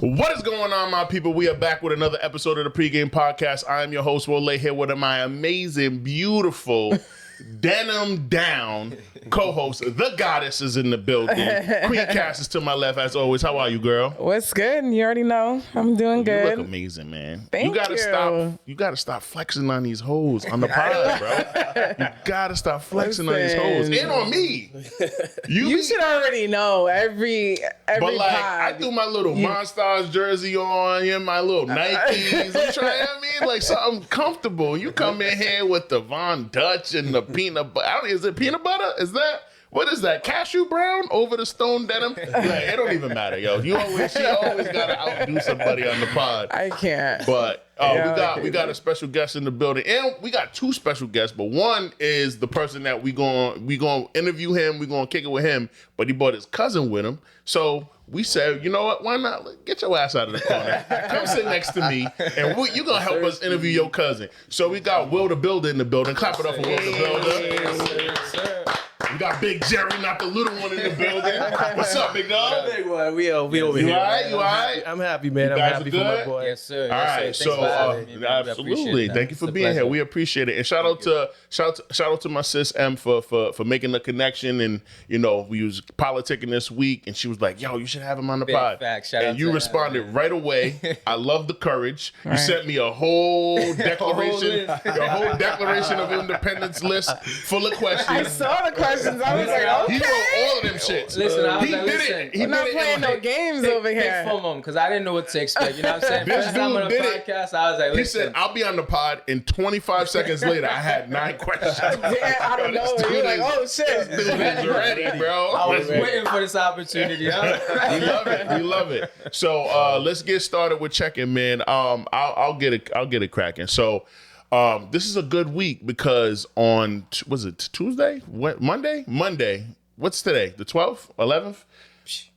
What is going on, my people? We are back with another episode of the Pregame Podcast. I am your host, Wil, here with my amazing, beautiful, denim down co-host. The goddess is in the building. Queen Cass is to my left, as always. How are you, girl? What's good? You already know. I'm doing good. You look amazing, man. Thank you. You gotta stop flexing on these hoes on the pod, bro. You gotta stop flexing on these hoes. And on me. You should already know every but like, pod. I threw my little Monstars jersey on, and my little Nikes. I'm trying, like something comfortable. You come in here with the Von Dutch and the peanut butter. Is it peanut butter? Is that? What is that? Cashew brown over the stone denim? Like, it don't even matter, yo. She always gotta outdo somebody on the pod. I can't. But we got a special guest in the building, and we got two special guests. But one is the person that we gonna interview him. We gonna kick it with him. But he brought his cousin with him, so we said, you know what? Why not get your ass out of the corner? Come sit next to me, and you're gonna help us interview your cousin. So we got Wil The Builder in the building. Clap it up for Wil The Builder. Yes, sir. We got Big Jerry, not the little one, in the building. What's up, big dog? The big one. We over here. You all right? You all right? I'm happy, man. I'm happy for my boy. Yes, sir. All right, so absolutely, thank you for being here. We appreciate it, and shout out to my sis M for making the connection. And we was politicking this week, and she was like, "Yo, you should have him on the pod." Facts. And you responded right away. I love the courage. You sent me a whole declaration, of independence list full of questions. I saw the questions. I was like, okay. He wrote all of them shits. Listen, I was he like, did listen. it. He We're not did playing it no games over here. Big FOMO, because I didn't know what to expect. You know what I'm saying? This First time on a dude did it. podcast, I was like, listen. He said, "I'll be on the pod," and 25 seconds later, I had 9 questions. Yeah, I don't know. You're like, oh shit. This dude is ready, bro. I was waiting for this opportunity. Huh? We love it. So let's get started with checking, man. I'll get it cracking. So this is a good week because on was it Tuesday? What Monday? What's today? The 12th, 11th?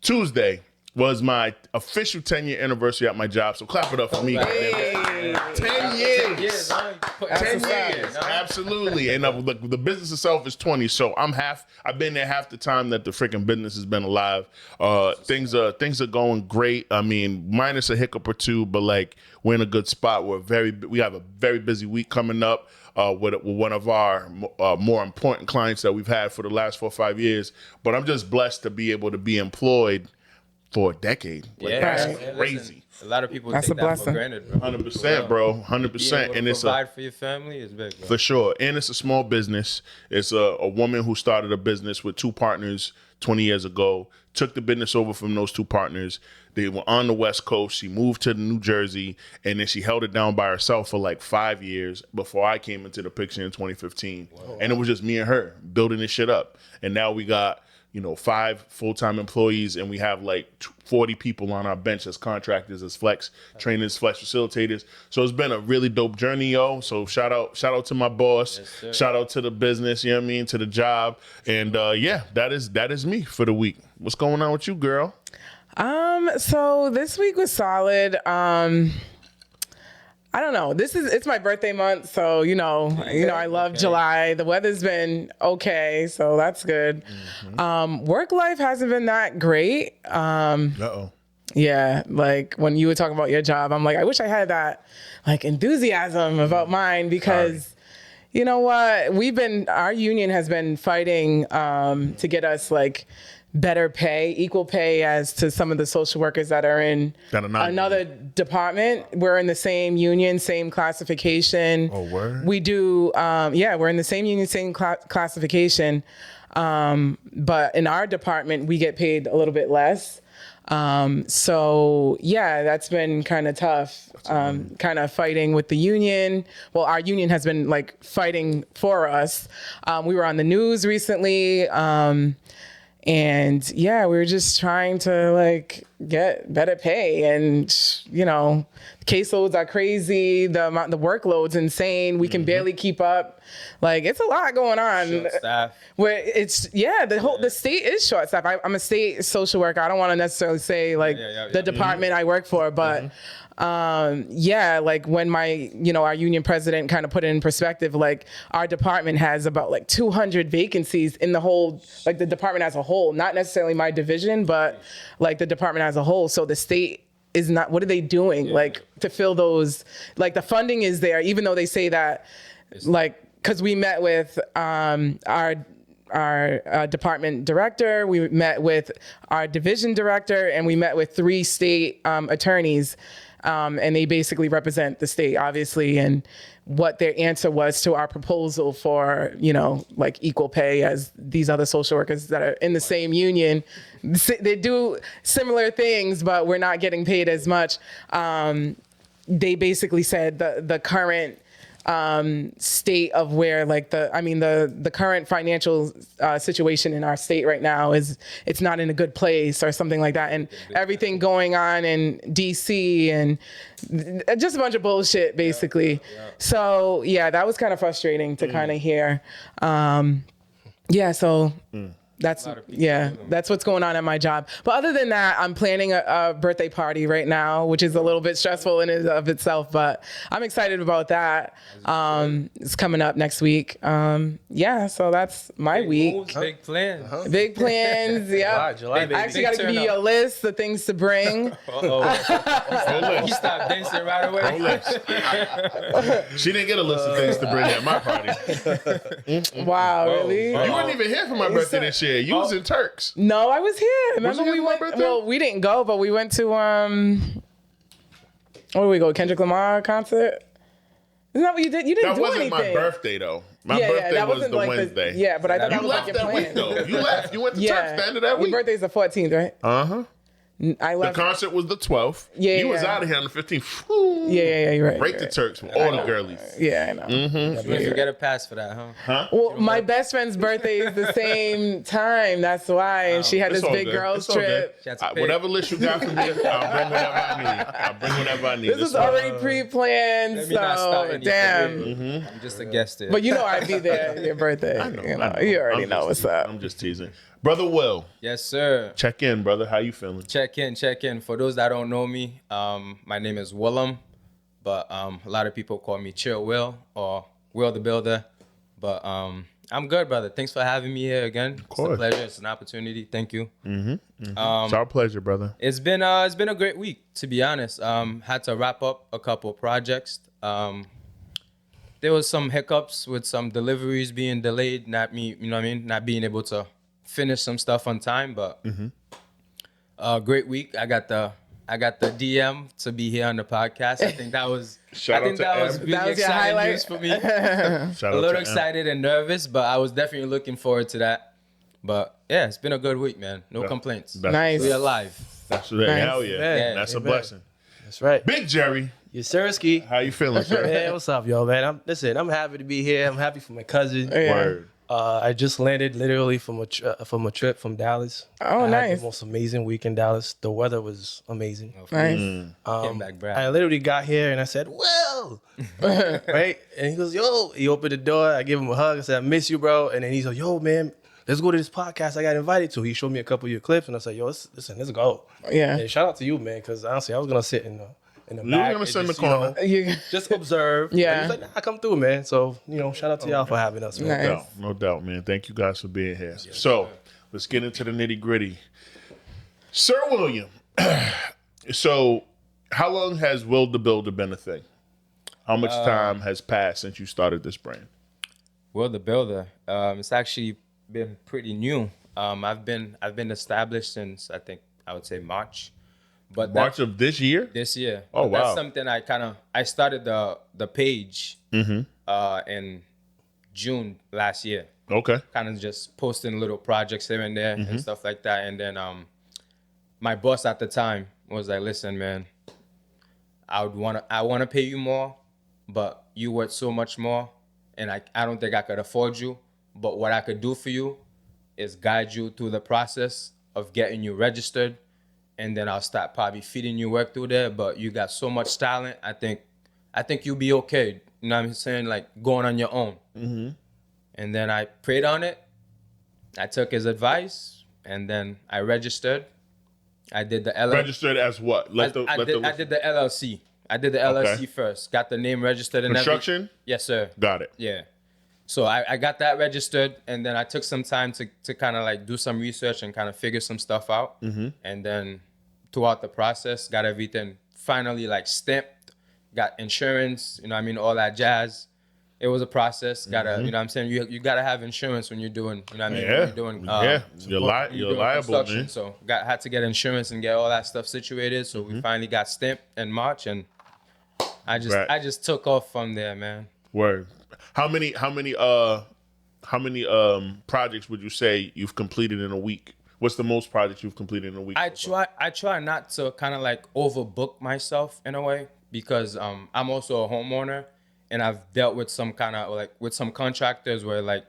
Tuesday was my official 10-year anniversary at my job. So clap it up for me. Hey. 10 years. 10 That's years. Absolutely. And the business itself is 20. So I've been there half the time that the freaking business has been alive. Things are going great. I mean, minus a hiccup or two, but like we're in a good spot. We have a very busy week coming up. With one of our more important clients that we've had for the last 4 or 5 years. But I'm just blessed to be able to be employed for a decade. That's crazy. Listen, a lot of people That's take a that blessing. for granted, bro. 100%, bro. 100%. And it's provide for your family is big, bro. For sure. And it's a small business. It's a woman who started a business with 2 partners 20 years ago, took the business over from those 2 partners. They were on the West Coast. She moved to New Jersey, and then she held it down by herself for like 5 years before I came into the picture in 2015. Whoa. And it was just me and her building this shit up. And now we got 5 full-time employees, and we have like 40 people on our bench as contractors, as flex trainers, flex facilitators. So it's been a really dope journey, yo. So shout out to my boss, shout out to the business, you know what I mean, to the job. And that is me for the week. What's going on with you, girl? So this week was solid. I don't know. It's my birthday month, so I love July. The weather's been okay, so that's good. Mm-hmm. Work life hasn't been that great. Yeah, like when you were talking about your job, I'm like, I wish I had that like enthusiasm about mine because you know what? Our union has been fighting to get us like better pay, equal pay as to some of the social workers that are in another department. We're in the same union, same classification. Oh, word? We do, we're in the same union, same classification. But in our department, we get paid a little bit less. So yeah, that's been kind of tough, kind of fighting with the union. Well, our union has been like fighting for us. We were on the news recently, and yeah, we were just trying to like get better pay, and caseloads are crazy. The workload's insane. We can barely keep up. Like it's a lot going on. Short staff. Where the state is short staff. I'm a state social worker. I don't want to necessarily say like the department I work for, but like when our union president kind of put it in perspective, like our department has about like 200 vacancies in the whole, like the department as a whole, not necessarily my division, but like the department as a whole. So the state is not, what are they doing like to fill those, like the funding is there, even though they say that like, because we met with our department director, we met with our division director, and we met with 3 state attorneys, and they basically represent the state, obviously, and what their answer was to our proposal for, like equal pay as these other social workers that are in the same union. They do similar things, but we're not getting paid as much. They basically said the current state of where like the current financial situation in our state right now it's not in a good place or something like that, and everything going on in DC and just a bunch of bullshit basically. So yeah, that was kind of frustrating to kind of hear. That's what's going on at my job. But other than that, I'm planning a birthday party right now, which is a little bit stressful in and of itself, but I'm excited about that. It's coming up next week. So that's my week. Moves, big plans. Big plans, yeah. July, I baby. actually got to give you a list of things to bring. You stopped dancing right away. No list. She didn't get a list of things to bring at my party. Wow, really? You weren't even here for my birthday this year. You was in Turks. No, I was here. Remember you we here for my went, birthday? well, we didn't go, but we went to, where did we go? Kendrick Lamar concert? Isn't that what you did? You didn't That do wasn't anything. my birthday though. My birthday that was wasn't the like Wednesday. but I thought that You was like left your that plan. week though. You left. You went to Turks the end of that Your week. birthday's the 14th, right? Uh-huh. I The left. concert was the 12th. Yeah, You was yeah. out of here on the 15th. Whew. Yeah, you're right. Break you're the right. Turks with all the girlies. Yeah, I know. You get a pass for that, huh? Well, my best friend's birthday is the same time. That's why. And she had It's this all big good. girls It's all good. trip. She had to pay. Whatever list you got for me, I'll bring whatever I need. This is already pre-planned, Let me not so start anything. damn. I'm just a guest here. But I'd be there at your birthday. You already know what's up. I'm just teasing. Brother Will, Yes, sir. check in, brother. How you feeling? Check in. For those that don't know me, my name is Willem, but a lot of people call me Chill Will or Wil The Builder. But I'm good, brother. Thanks for having me here again. It's a pleasure. It's an opportunity. Thank you. It's our pleasure, brother. It's been a great week, to be honest. Had to wrap up a couple of projects. There was some hiccups with some deliveries being delayed, not being able to finish some stuff on time, but great week. I got the DM to be here on the podcast. I think that was Shout out to that was Em. really That was your exciting highlight? news for me. Shout A out little to excited and nervous, but I was definitely looking forward to that. But yeah, it's been a good week, man. No complaints. Nice. We alive. That's hell yeah. Amen. That's a Amen. blessing. That's right. Big Jerry, Yes, sir, Ski. how you feeling, sir? Man, what's up, yo, man? I'm happy to be here. I'm happy for my cousin. Yeah. Word. I just landed literally from a trip from Dallas. Oh, I had nice. the most amazing week in Dallas. The weather was amazing. Nice. Came back, Brad. I literally got here and I said, "Well," right? And he goes, "Yo." He opened the door. I gave him a hug. I said, "I miss you, bro." And then he's like, "Yo, man, let's go to this podcast I got invited to." He showed me a couple of your clips, and I said, "Yo, listen, let's go." Yeah. And shout out to you, man, because honestly, I was gonna sit in the You were back gonna and sit in the just, you know, corner. You, just observe. Yeah. And he's like, "Nah, come through, man." So shout out to y'all for having us, man. Nice. No doubt, man. Thank you guys for being here. So let's get into the nitty gritty. Sir William, so how long has Wil The Builder been a thing? How much time has passed since you started this brand? Wil The Builder. It's actually been pretty new. I've been established since I would say March. But March of this year? this year. Oh, But wow. That's something I started the page in June last year. Okay. Kind of just posting little projects here and there and stuff like that. And then my boss at the time was like, "Listen, man, I want to pay you more, but you worth so much more, and I don't think I could afford you. But what I could do for you is guide you through the process of getting you registered, and then I'll start probably feeding you work through there. But you got so much talent. I think you'll be okay. You know what I'm saying? Like going on your own." And then I prayed on it. I took his advice, and then I registered. I did the LLC. Registered as what? I did the LLC. I did the LLC first. Got the name registered and Construction? everything. Yes, sir. Got it. Yeah. So I got that registered, and then I took some time to kind of like do some research and kind of figure some stuff out. And then throughout the process, got everything finally like stamped, got insurance, you know what I mean, all that jazz. It was a process. Gotta, you know what I'm saying? You gotta have insurance when you're doing, you know what I mean? When you're doing, you're doing liable, construction. man. So had to get insurance and get all that stuff situated. So we finally got stamped in March, and I just took off from there, man. Word. How many projects would you say you've completed in a week? What's the most projects you've completed in a week? I try not to kind of like overbook myself in a way, because I'm also a homeowner, and I've dealt with some kind of like with some contractors where like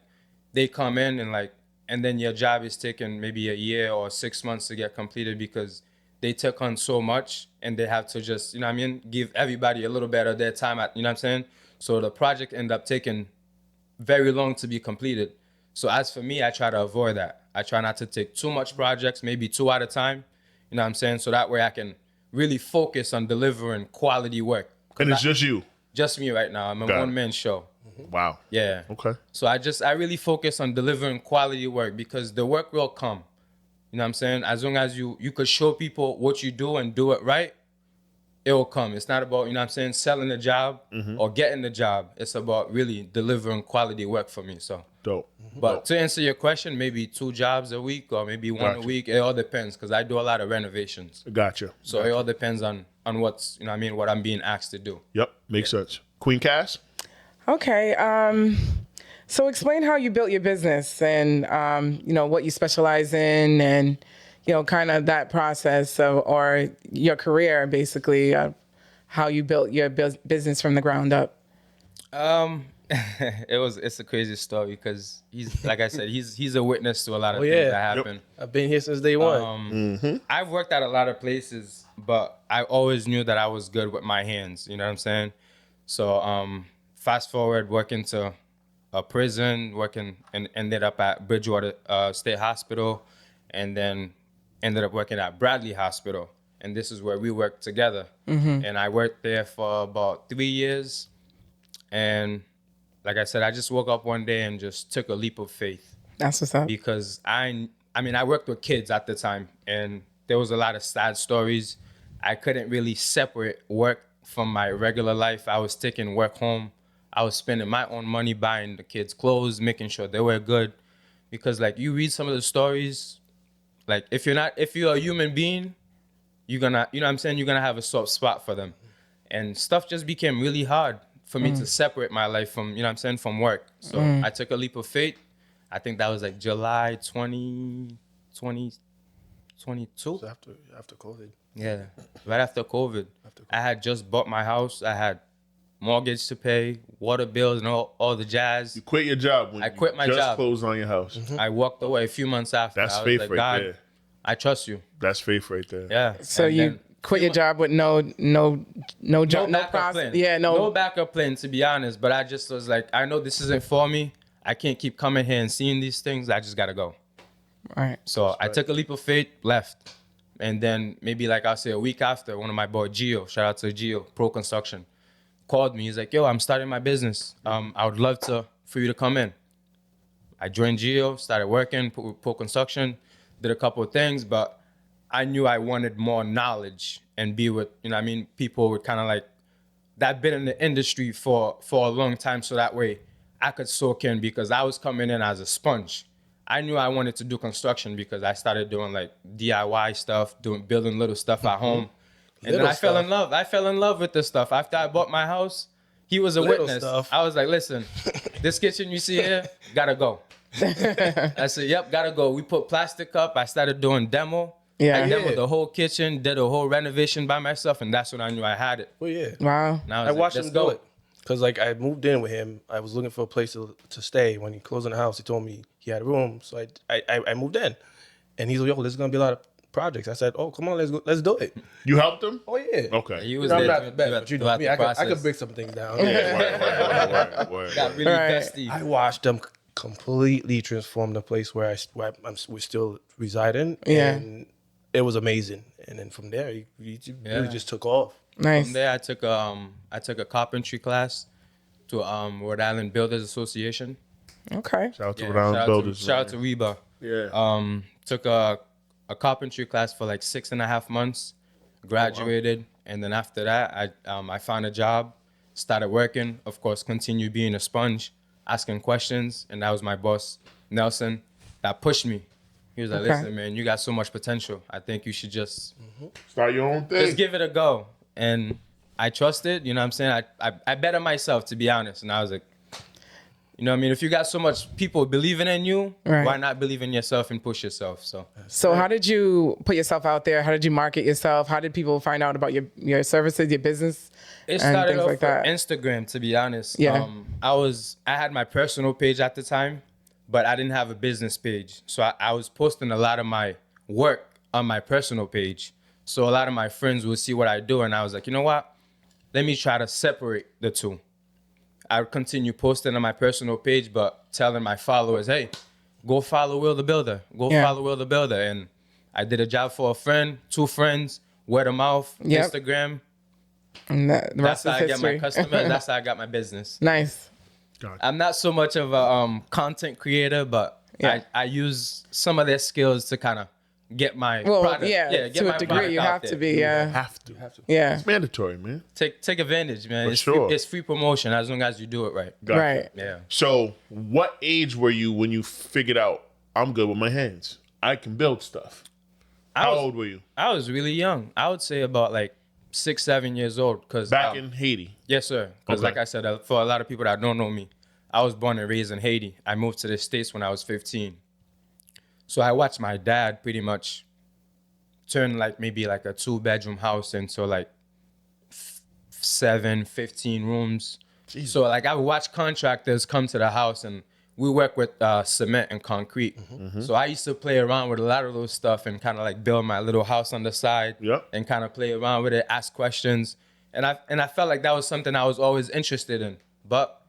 they come in and then your job is taking maybe a year or 6 months to get completed because they took on so much and they have to just, you know what I mean, give everybody a little bit of their time at, you know what I'm saying? So the project ended up taking very long to be completed. So as for me, I try to avoid that. I try not to take too much projects, maybe 2 at a time, you know what I'm saying? So that way I can really focus on delivering quality work. And it's just you? Just me right now. I'm a one-man show. Wow. Yeah. Okay. So I really focus on delivering quality work, because the work will come. You know what I'm saying? As long as you could show people what you do and do it right, it will come. It's not about, you know what I'm saying, selling the job or getting the job. It's about really delivering quality work for me. So Dope. But to answer your question, maybe 2 jobs a week or maybe 1 a week. It all depends, because I do a lot of renovations. Gotcha. So it all depends on what's, you know what I mean, what I'm being asked to do. Yep. Makes sense. Queen Cass? Okay. So explain how you built your business and, what you specialize in and, kind of that process or your career, basically, how you built your business from the ground up. It's a crazy story, because he's, like I said, he's a witness to a lot of things that happen. Yep. I've been here since day one. I've worked at a lot of places, but I always knew that I was good with my hands. You know what I'm saying? So fast forward, working to a prison, working and ended up at Bridgewater State Hospital, and then ended up working at Bradley Hospital. And this is where we worked together. And I worked there for about 3 years. And like I said, I just woke up one day and just took a leap of faith. That's what's up. Because I worked with kids at the time, and there was a lot of sad stories. I couldn't really separate work from my regular life. I was taking work home. I was spending my own money buying the kids clothes, making sure they were good. Because like you read some of the stories, like if you're a human being, you're gonna, you know what I'm saying, you're gonna have a soft spot for them. And stuff just became really hard for me to separate my life from, you know what I'm saying, from work. So I took a leap of faith. I think that was like July 2022. So after COVID. Yeah, right after COVID. I had just bought my house. I had mortgage to pay, water bills, and all the jazz. You quit your job when I quit my you just job. closed on your house. I walked away a few months after. That's I was faith like, right God, there. I trust you. That's faith right there. Yeah. So And you then quit your job with no job, no backup process. plan. Yeah, No backup plan, to be honest. But I just was like, I know this isn't for me. I can't keep coming here and seeing these things. I just gotta go. All right. So I took a leap of faith, left. And then maybe like I'll say a week after, one of my boy Gio, shout out to Gio, Pro Construction, called me. He's like, yo, I'm starting my business. I would love for you to come in. I joined Gio, started working, Pro Construction, did a couple of things, but I knew I wanted more knowledge and be with, you know what I mean, people with kind of like that been in the industry for a long time, so that way I could soak in, because I was coming in as a sponge. I knew I wanted to do construction because I started doing like DIY stuff, building little stuff at home. And then I fell in love. I fell in love with this stuff. After I bought my house, he was a witness. Stuff. I was like, listen, this kitchen you see here, gotta go. I said, yep, gotta go. We put plastic up. I started doing demo. Yeah. I demoed the whole kitchen, did a whole renovation by myself, and that's when I knew I had it. Well, yeah. Wow. And I I was watched like, him let's do go. it. Because, like, I moved in with him. I was looking for a place to stay. When he closed on the house, he told me he had a room. So I moved in. And he's like, yo, there's going to be a lot of projects. I said, oh, come on, let's do it. You helped him? Oh, yeah. Okay. He was I'm there not the best, but you know throughout me. the I process. could break some things down. Word. Got really Right. dusty. I watched them completely transform the place where we're still residing. Yeah. And it was amazing. And then from there, he really just took off. Nice. From there, I took a carpentry class to Rhode Island Builders Association. Okay. Shout out to Yeah, Rhode Island Builders. Shout out to Reba. Yeah. Took a a carpentry class for like 6.5 months, graduated, and then after that, I found a job, started working. Of course, continued being a sponge, asking questions, and that was my boss, Nelson, that pushed me. He was like, "Listen, man, you got so much potential. I think you should just start your own thing. Just give it a go." And I trusted. You know what I'm saying? I bet on myself, to be honest. And I was like, you know what I mean? If you got so much people believing in you, why not believe in yourself and push yourself? So how did you put yourself out there? How did you market yourself? How did people find out about your services, your business? It started off like with Instagram, to be honest. Yeah. I had my personal page at the time, but I didn't have a business page. So I was posting a lot of my work on my personal page. So a lot of my friends would see what I do, and I was like, you know what? Let me try to separate the two. I would continue posting on my personal page, but telling my followers, hey, go follow Wil The Builder. Follow Wil The Builder. And I did a job for a friend, 2 friends, word of mouth, Instagram. And that's how I get my customers. That's how I got my business. Nice. I'm not so much of a content creator, but I use some of their skills to kind of get my product. Get to a degree, you have to be. Have to. Yeah. It's mandatory, man. Take advantage, man. It's free promotion as long as you do it right. Gotcha. Right. Yeah. So, what age were you when you figured out I'm good with my hands? I can build stuff. How old were you? I was really young. I would say about like 6, 7 years old. Back in Haiti. Yes, sir. Because like I said, for a lot of people that don't know me, I was born and raised in Haiti. I moved to the States when I was 15. So I watched my dad pretty much turn like maybe like a 2-bedroom house into like 7, 15 rooms. Jesus. So like I would watch contractors come to the house, and we work with cement and concrete. Mm-hmm. So I used to play around with a lot of those stuff and kind of like build my little house on the side and kind of play around with it, ask questions. And I felt like that was something I was always interested in. But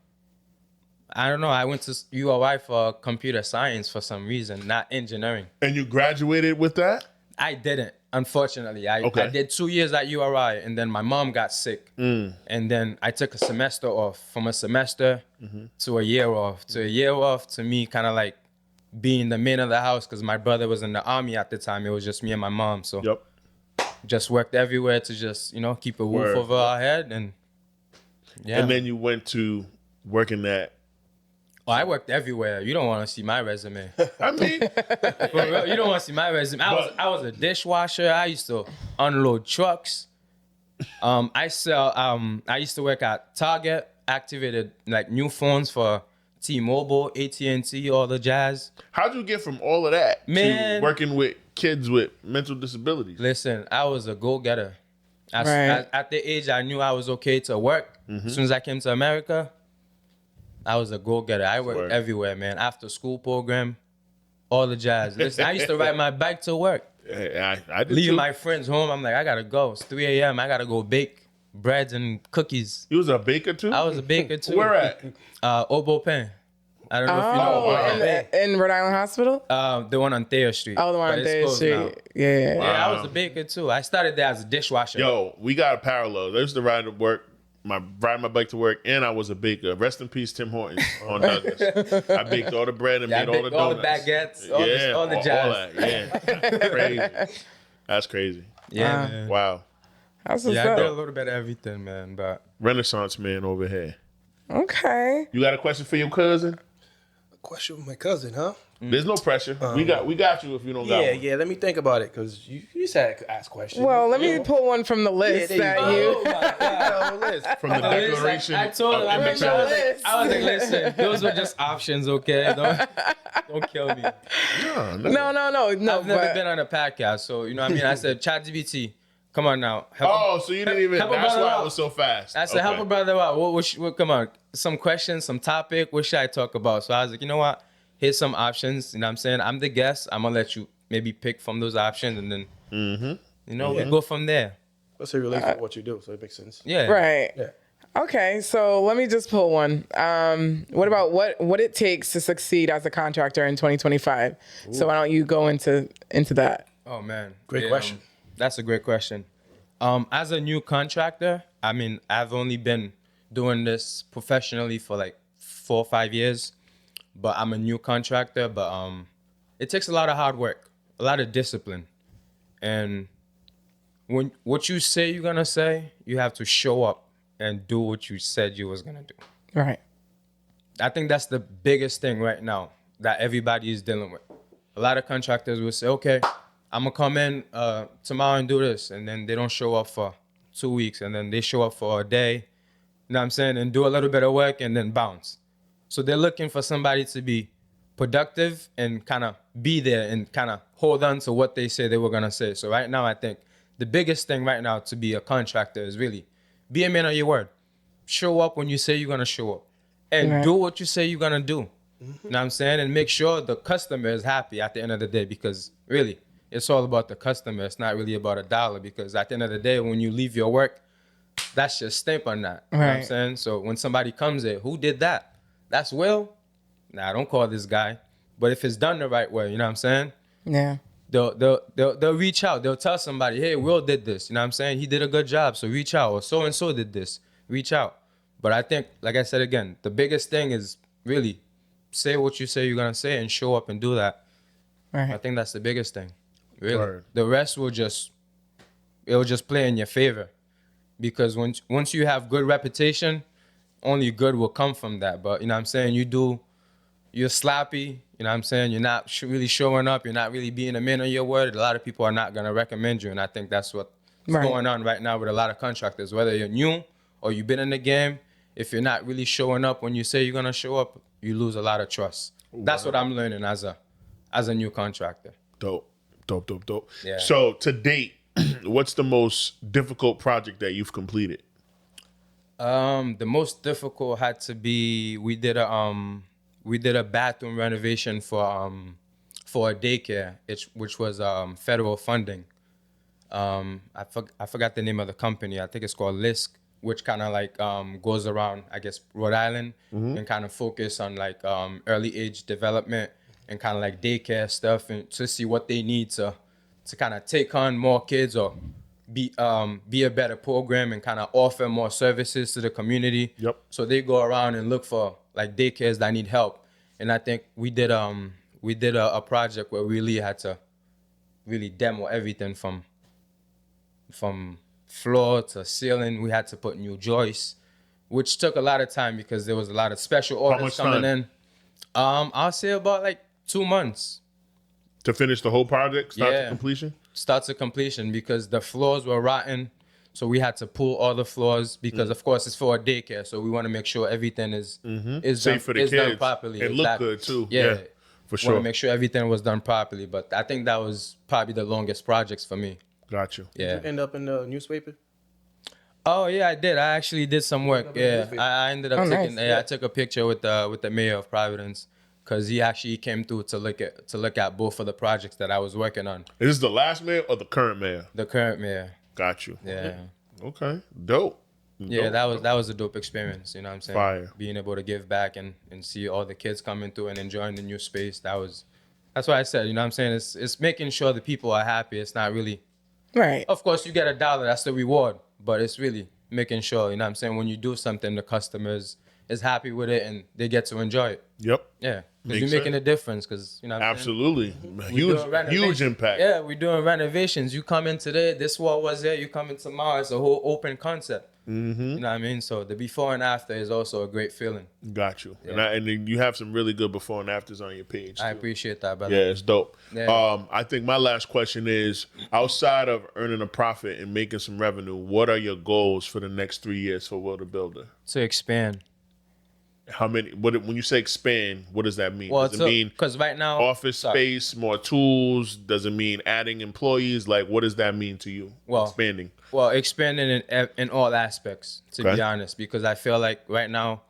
I don't know, I went to UOI for computer science for some reason, not engineering. And you graduated with that? I didn't, unfortunately. I did 2 years at UOI, and then my mom got sick. And then I took a semester off. From a semester to a year off. To me kind of like being the man of the house, because my brother was in the army at the time. It was just me and my mom. So just worked everywhere to just, keep a roof over our head. And And then you went to working at... Oh, I worked everywhere. You don't want to see my resume. I mean... For real, you don't want to see my resume. I was a dishwasher. I used to unload trucks. I used to work at Target, activated like new phones for T-Mobile, AT&T, all the jazz. How'd you get from all of that to working with kids with mental disabilities? Listen, I was a go-getter. At the age I knew I was okay to work, as soon as I came to America, I was a go-getter. I worked everywhere, man. After school program, all the jazz. Listen, I used to ride my bike to work. I did Leaving my friends home, I'm like, I gotta go. It's 3 a.m. I gotta go bake breads and cookies. You was a baker too? I was a baker too. Where at? Obo Pen. I don't know if you know. In Rhode Island Hospital? The one on Thayer Street. Oh, the one on Thayer Street. Yeah. Yeah, I was a baker too. I started there as a dishwasher. Yo, we got a parallel. I used to ride my bike to work, and I was a baker. Rest in peace, Tim Hortons on Douglas. I baked all the bread and made all the donuts. All the baguettes, all the jazz. All that, crazy. That's crazy. Yeah, man. Wow. I did a little bit of everything, man. But Renaissance man over here. Okay. You got a question for your cousin? A question with my cousin, huh? There's no pressure. We got you if you don't got one. Yeah, let me think about it, because you said to ask questions. Well, let me pull one from the list that you... Oh, my God. From the Declaration I told him, I was like, listen, those were just options, okay? Don't kill me. No. I've never been on a podcast, so, you know what I mean? I said, ChatGPT, come on now. So you didn't even... That's why it was so fast. I said, help a brother out. What, come on. Some questions, some topic. What should I talk about? So I was like, you know what? Here's some options. You know what I'm saying? I'm the guest. I'm going to let you maybe pick from those options, and then, we go from there. Let's say relate to what you do, so it makes sense. Yeah. Right. Yeah. Okay, so let me just pull one. What about what it takes to succeed as a contractor in 2025? Ooh. So why don't you go into that? Oh, man. Great question. That's a great question. As a new contractor, I mean, I've only been doing this professionally for like 4 or 5 years, but I'm a new contractor. But it takes a lot of hard work. discipline. And when what you say you're gonna say, you have to show up and do what you said you was gonna do. Right. I think that's the biggest thing right now that everybody is dealing with. A lot of contractors will say, okay, I'm gonna come in tomorrow and do this, and then they don't show up for 2 weeks, and then they show up for a day, you know what I'm saying, and do a little bit of work and then bounce. So they're looking for somebody to be productive and kind of be there and kind of hold on to what they say they were gonna say. So right now, I think the biggest thing right now to be a contractor is really be a man of your word. Show up when you say you're gonna show up, and do what you say you're gonna do. You know what I'm saying? And make sure the customer is happy at the end of the day, because really, it's all about the customer. It's not really about $1, because at the end of the day, when you leave your work, that's your stamp on that. You know what I'm saying? So when somebody comes in, who did that? That's Will? Nah, don't call this guy. But if it's done the right way, you know what I'm saying? Yeah. They'll reach out. They'll tell somebody, hey, Will did this. You know what I'm saying? He did a good job, so reach out. Or so-and-so did this. Reach out. But I think, like I said again, the biggest thing is really say what you say you're going to say and show up and do that. Right. I think that's the biggest thing. Really. Word. The rest will just play in your favor. Because once you have good reputation, only good will come from that. But, you know what I'm saying, you're sloppy, you know what I'm saying, you're not really showing up, you're not really being a man of your word, a lot of people are not going to recommend you. And I think that's what's going on right now with a lot of contractors. Whether you're new or you've been in the game, if you're not really showing up when you say you're going to show up, you lose a lot of trust. Wow. That's what I'm learning as a new contractor. Dope. Yeah. So to date, what's the most difficult project that you've completed? The most difficult had to be, we did a bathroom renovation for a daycare, which was federal funding. I forgot the name of the company. I think it's called LISC, which kind of like goes around, I guess, Rhode Island, and kind of focus on like early age development and kind of like daycare stuff, and to see what they need to kind of take on more kids or be a better program and kind of offer more services to the community. Yep. So they go around and look for like daycares that need help. And I think we did a project where we really had to really demo everything from floor to ceiling. We had to put new joists, which took a lot of time because there was a lot of special orders coming in. I'll say about like 2 months. To finish the whole project, start to completion? Start to completion, because the floors were rotten. So we had to pull all the floors because, of course, it's for a daycare. So we want to make sure everything is safe for the kids. Done properly. And look good, too. Yeah, for sure. Want to make sure everything was done properly. But I think that was probably the longest projects for me. Got you. Yeah. Did you end up in the newspaper? Oh, yeah, I did. I actually did some work. Yeah, I ended up taking. Nice. I took a picture with the mayor of Providence, because he actually came through to look at both of the projects that I was working on. Is this the last mayor or the current mayor? The current mayor. Got you. Yeah. Okay. Dope. Yeah, that was a dope experience. You know what I'm saying? Fire. Being able to give back and see all the kids coming through and enjoying the new space. That's why I said, you know what I'm saying? It's making sure the people are happy. It's not really. Right. Of course, you get $1. That's the reward. But it's really making sure, you know what I'm saying, when you do something, the customers is happy with it and they get to enjoy it. Yep. Yeah. Because you're making a difference. Because, you know what I'm Absolutely. saying? Huge impact. Yeah, we're doing renovations. You come in today, this wall was there. You come in tomorrow. It's a whole open concept. Mm-hmm. You know what I mean? So the before and after is also a great feeling. Got you. Yeah. And then you have some really good before and afters on your page, too. I appreciate that, brother. Yeah, it's dope. Yeah. I think my last question is, outside of earning a profit and making some revenue, what are your goals for the next 3 years for Wil The Builder? To expand. How many? When you say expand, what does that mean? Well, does it mean because right now office space, more tools? Does it mean adding employees? Like, what does that mean to you? Well, expanding. Well, expanding in all aspects, to be honest, because I feel like right now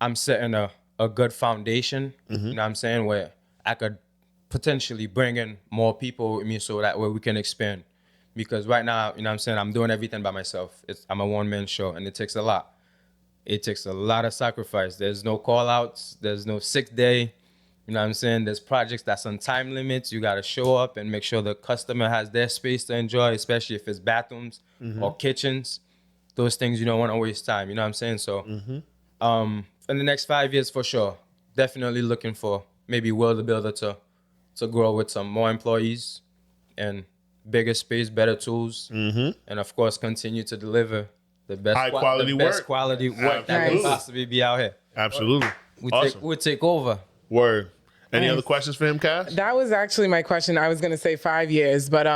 I'm setting a good foundation. You know what I'm saying, where I could potentially bring in more people with me, so that way we can expand. Because right now, you know what I'm saying, I'm doing everything by myself. I'm a one-man show, and it takes a lot. It takes a lot of sacrifice. There's no call-outs. There's no sick day. You know what I'm saying? There's projects that's on time limits. You got to show up and make sure the customer has their space to enjoy, especially if it's bathrooms or kitchens. Those things, you don't want to waste time. You know what I'm saying? So in the next 5 years, for sure, definitely looking for maybe Wil The Builder to to grow with some more employees and bigger space, better tools, and of course continue to deliver the best High quality work. best quality work that can Absolutely. possibly be out here. Absolutely. We Awesome. take over. Word. Any Nice. other questions for him, Cass? That was actually my question. I was going to say 5 years, but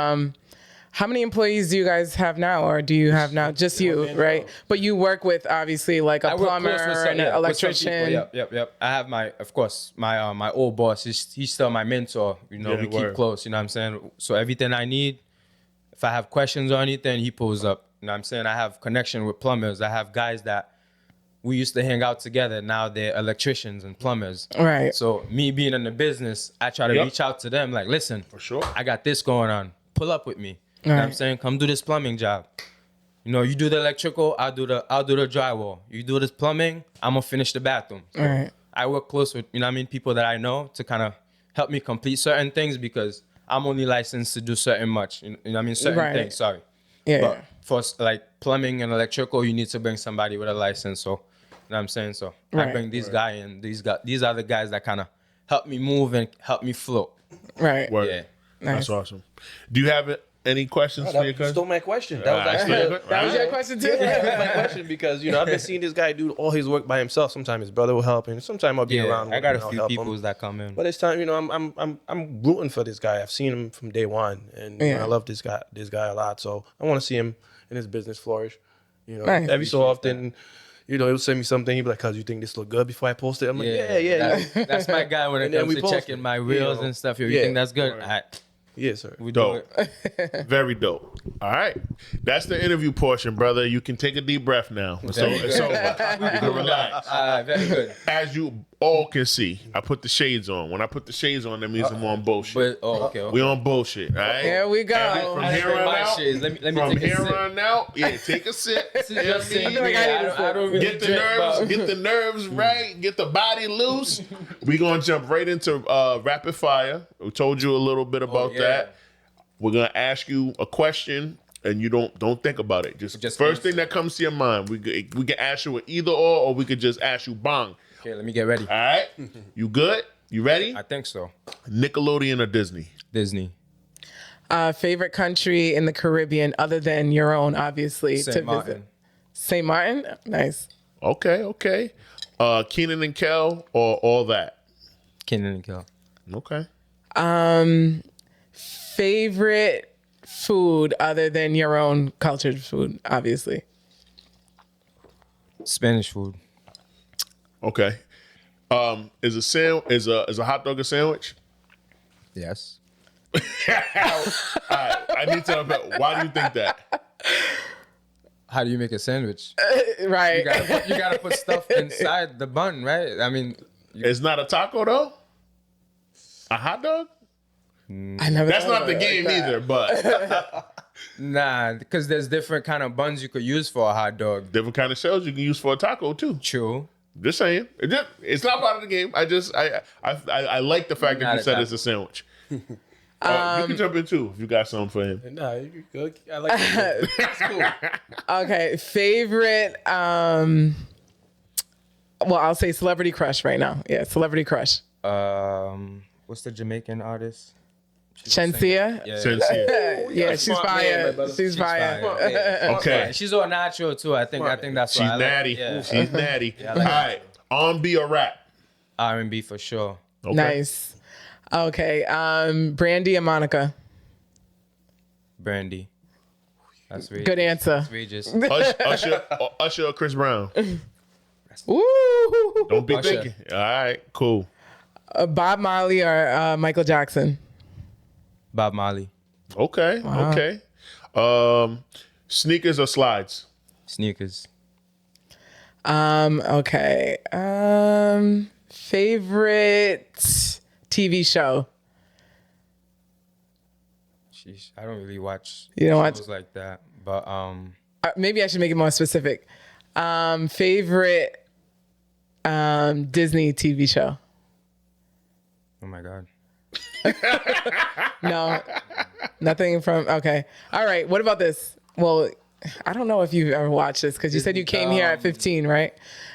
how many employees do you guys have now, or do you have now? Just you, right? But you work with obviously like a I work plumber close with some- and an with some electrician. people. Yep. I have my old boss. He's still my mentor. You know, Yeah, we word. keep close. You know what I'm saying? So everything I need, if I have questions or anything, he pulls up. You know what I'm saying? I have connection with plumbers. I have guys that we used to hang out together. Now they're electricians and plumbers. Right. So me being in the business, I try to Yep. reach out to them. Like, listen, For sure. I got this going on. Pull up with me. You know what I'm Right. saying? Come do this plumbing job. You know, you do the electrical, I'll do the drywall. You do this plumbing, I'm gonna finish the bathroom. So Right. I work close with, you know what I mean, people that I know to kind of help me complete certain things because I'm only licensed to do certain much. You know what I mean? Certain Right. things, sorry. Yeah. But for like plumbing and electrical, you need to bring somebody with a license. So, you know what I'm saying? So I Right. bring these guys in. These are the guys that kind of help me move and help me float. Right. Word. Yeah. Nice. That's awesome. Do you have any questions for your You cousin? stole my question. That was actually That was your question too? that was my question because I've been seeing this guy do all his work by himself. Sometimes his brother will help him. Sometimes I'll be around. I got a and I'll few help people him. that come in. But it's time, I'm rooting for this guy. I've seen him from day one, and Yeah. I love this guy a lot. So I want to see him and his business flourish. Nice. Every so often, he'll send me something. He'll be like, "Cuz you think this look good?" Before I post it, I'm like, "Yeah." That's my guy when it And then comes we to post checking it, my you reels know. and stuff. Yo, you Yeah. think that's good? Yes, sir. We do Dope. it. Very dope. All right. That's the interview portion, brother. You can take a deep breath now. It's over. You can relax. Very good. As you all can see, I put the shades on. When I put the shades on, that means I'm on bullshit. But okay. We on bullshit, all right? Here we go. From I here didn't bring on my out, shades. Let me from take a here sip. on out, yeah, take a sip. This is You know just what I mean? saying, I don't really Get the drink, nerves, but- get the nerves right, get the body loose. We gonna jump right into rapid fire. We told you a little bit about yeah. that. We're gonna ask you a question, and you don't think about it. Just Just first answer. thing that comes to your mind. We can ask you an either or we could just ask you bang. Okay, let me get ready. All right, you good? You ready? I think so. Nickelodeon or Disney? Disney. Favorite country in the Caribbean other than your own, obviously, to St. visit? Martin. St. Martin? Nice. Okay. Kenan and Kel or all that? Kenan and Kel. Okay. Favorite food other than your own cultured food, obviously. Spanish food. Okay. Is a hot dog a sandwich? Yes. All right. I need to know why do you think that? How do you make a sandwich? Right. You gotta put stuff inside the bun, right? I mean, It's not a taco though? A hot dog? I never That's thought not the of it game like that. either, but nah, because there's different kind of buns you could use for a hot dog. different kind of shells you can use for a taco too. True. Just saying. It's not part of the game. I like the fact that Not you a said taco. it's a sandwich. You can jump in too if you got something for him. Nah, you good. I like that. That's cool. Okay. Favorite, well, I'll say celebrity crush right now. Yeah, celebrity crush. What's the Jamaican artist? Shensia? Yeah. Sincere. Yeah, she's smart man, fire. my brother. She's fire. Yeah. Okay. She's all natural too. I think that's She's why I like- natty. Yeah. She's natty. I All like right. R&B or rap? R&B for sure. Okay. Nice. Okay. Brandy and Monica. Brandy. That's Good answer. Regis. Usher or Chris Brown? Woo! Don't be Usher. thinking. All right. Cool. Bob Marley or Michael Jackson. Bob Marley. Okay. Wow. Okay. Sneakers or slides? Sneakers. Okay. Favorite TV show. Sheesh. I don't really watch You don't watch- shows like that. But Maybe I should make it more specific. Favorite Disney TV show. oh my God. No, nothing from. Okay. All right. What about this? Well, I don't know if you've ever watched this because you said you came here at 15, right?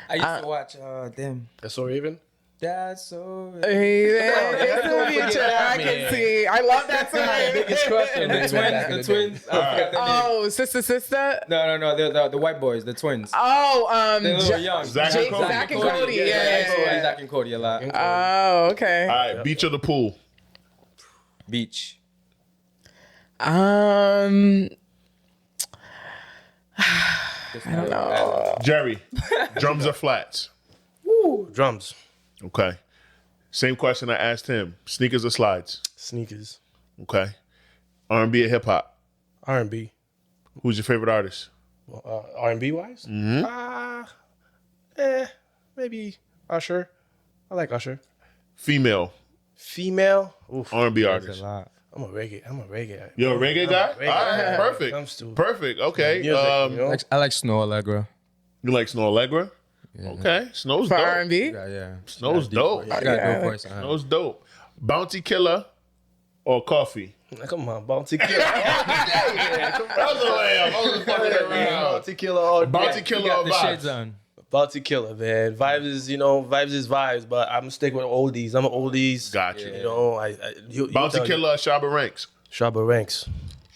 I used to watch damn. That's so Raven. That's so. It's the future. I can see. I love that Biggest crush song. and the twins. I forgot their name. Oh, sister. No, they're the white boys, the twins. Oh, They're a little young. Zach and Cody. Zach and Cody. Yeah. Zach and Cody a lot. Oh, okay. All right, beach or the pool? Beach. I don't know. Jerry, drums or flats? Woo, drums. Okay. Same question I asked him. Sneakers or slides? Sneakers. Okay. R&B or hip hop? R&B. Who's your favorite artist? R&B wise? Maybe Usher. I like Usher. Female Female? Oof. R&B That's artist. a lot. I'm a reggae. You're a reggae guy? reggae All right, guy. perfect. Comes to Perfect. Okay. music, you know? I like Snow Allegra. You like Snow Allegra? Okay. Snow's For dope. R&B? Yeah. Snow's dope. Got a dope voice. Snow's dope. Bounty Killer or Coffee? Come on, Bounty Killer. That was a layup. I was fucking around. Bounty Killer all Bounty day. Killer Got or the shades Vibes? on. Bounty Killer, man. Vibes is vibes, but I'm sticking with oldies. I'm an oldies. Gotcha. You know, you Bounty tell Killer or Shabba Ranks? Shabba Ranks.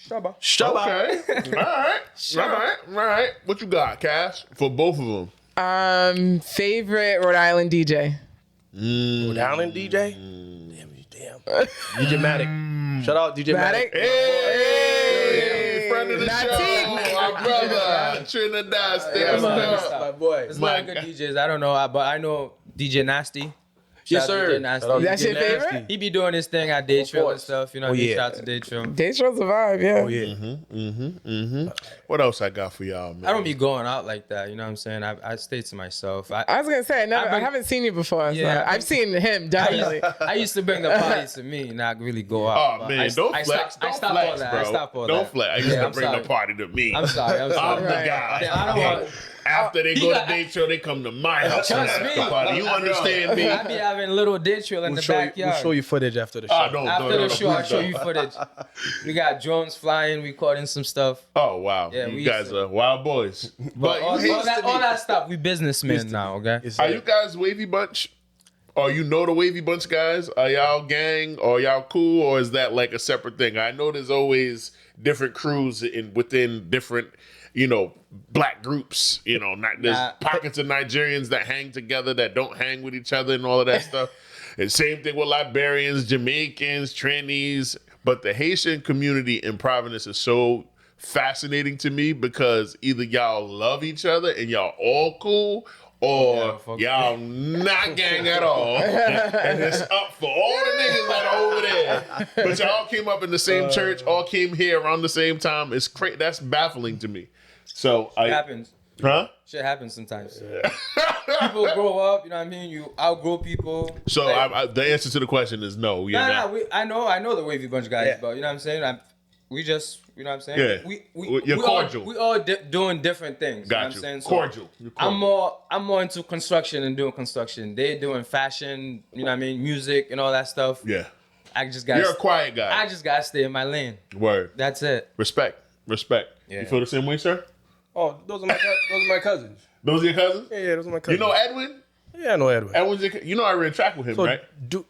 Shabba. Shabba. Okay. All right. What you got, Cass? For both of them. Favorite Rhode Island DJ. Rhode Island DJ? Damn. DJ Matic. Shout out DJ Matic. Matic? Hey, friend of the Natik. show, my brother, Trinidad, stand up. My boy. There's a lot of good DJs. I don't know, but I know DJ Nasty. Yes, Shout out sir. DJ Nasty. Shout out That's DJ your favorite? Nasty. He be doing his thing at Day Trail and course. stuff. You know, Oh, what I mean? yeah. Shout out to Day Trail. Day Show's a vibe, yeah. Oh, yeah. What else I got for y'all, man? I don't be going out like that. You know what I'm saying? I stay to myself. I was gonna say, I haven't seen you before. Yeah, so I've seen him definitely. I used to bring the party to me, not really go out. Oh but man, I don't flex, stopped all flex, that. bro. I stopped all Don't that. flex. I used to I'm bring sorry. the party to me. I'm sorry. I'm the Right. guy. Yeah, I don't want. After they He go got- to Day Trail, they come to my house. Trust and me. the party. You understand me? I be having little Day Trail in We'll the show backyard. you footage after the show. Ah, don't. After the show, I'll show you footage. We got drones flying, recording some stuff. Oh wow, Yeah, you we guys used to- are wild boys. But all that stuff, we businessmen now, okay? are you guys Wavy Bunch? Or you know the Wavy Bunch guys? Are y'all gang? Or y'all cool? Or is that like a separate thing? I know there's always different crews within different, black groups. There's pockets of Nigerians that hang together that don't hang with each other and all of that stuff. And same thing with Liberians, Jamaicans, Trinis. But the Haitian community in Providence is so fascinating to me because either y'all love each other and y'all all cool, or y'all not gang at all, and it's up for all the niggas that are over there. But y'all came up in the same church, all came here around the same time. It's crazy. That's baffling to me. So It happens. Huh? Shit happens sometimes. People grow up, you know what I mean? You outgrow people. So Like, the answer to the question is no. You're not. I know the Wavy Bunch guys, but you know what I'm saying? We just, you know what I'm saying? Yeah. You're cordial. We all doing different things. You know what I'm Got you. saying? So Cordial. You're cordial. I'm more into construction and doing construction. They're doing fashion, you know what I mean? Music and all that stuff. Yeah. I just got. You're a quiet guy. I just gotta stay in my lane. Word. That's it. Respect. Yeah. You feel the same way, sir? Oh, those are my cousins. Those are your cousins? Yeah, those are my You cousins. know Edwin? Yeah, I know Edwin. Edwin's I ran track with him, So, right?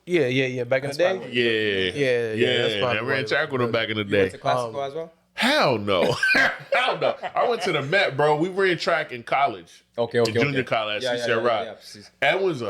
Yeah. Back in the day. Yeah. That's probably I why ran it track with him back in the You went day. to classical as well? Hell no. Hell no. I went to the Met, bro. We ran track in college. Okay. In junior college at CCR Rock. Edwin's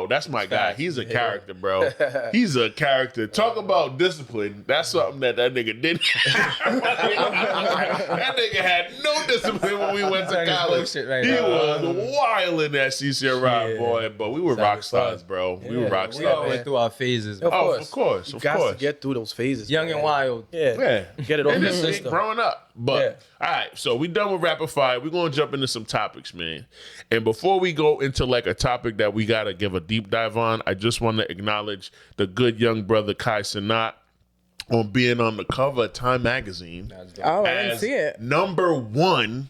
that's my guy. He's a character, bro. He's a character. Talk about discipline. That's something that nigga didn't have. That nigga had no discipline when we went to That is college. bullshit right He now. was wilding at CCR Rock, boy. But we were rock stars, bro. We were rock We all stars. went through our phases. Oh, of course. You got to get through those phases. Young and wild. Yeah. Get it over And your this is system. growing up. But all right, so we done with rapid fire. We're gonna jump into some topics, man. And before we go into like a topic that we gotta give a deep dive on, I just want to acknowledge the good young brother Kai Cenat on being on the cover of Time magazine. Oh, I didn't see it. Number 1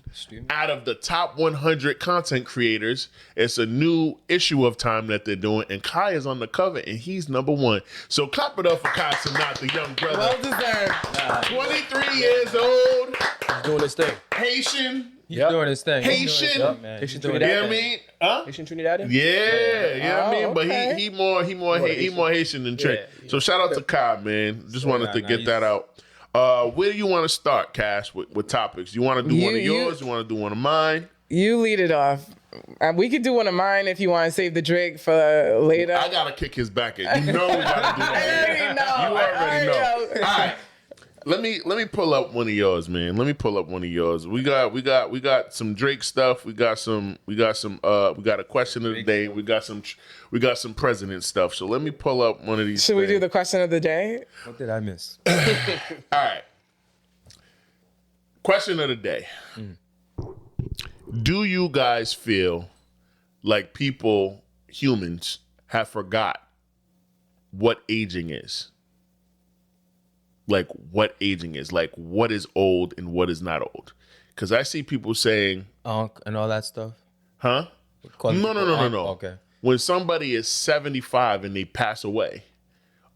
out of the top 100 content creators. It's a new issue of Time that they're doing, and Kai is on the cover, and he's number 1. So clap it up for Kai Cenat, the young brother. Well deserved. 23 years old, He's doing his thing. Haitian, He's doing his thing. Haitian. Haitian You know what I mean? Huh? Haitian Trinidadian? Yeah, you know what I mean? But okay. he more Haitian than Trey. Yeah. So shout out to Kai, man. Just wanted to get that out. Where do you want to start, Cass, with topics? You want to do one of yours? You want to do one of mine? You lead it off. We could do one of mine if you want to save the Drake for later. I gotta kick his back in. You know we gotta do that. I already know. You already know. All right. Let me pull up one of yours, man. Let me pull up one of yours. We got some Drake stuff. We got a question of the day. We got some president stuff. So let me pull up one of these. Should we do the question of the day? What did I miss? All right. Question of the day. Do you guys feel like humans, have forgot what aging is? Like what aging is? Like what is old and what is not old? Because I see people saying, Unk and all that stuff. huh? No. Okay. When somebody is 75 and they pass away,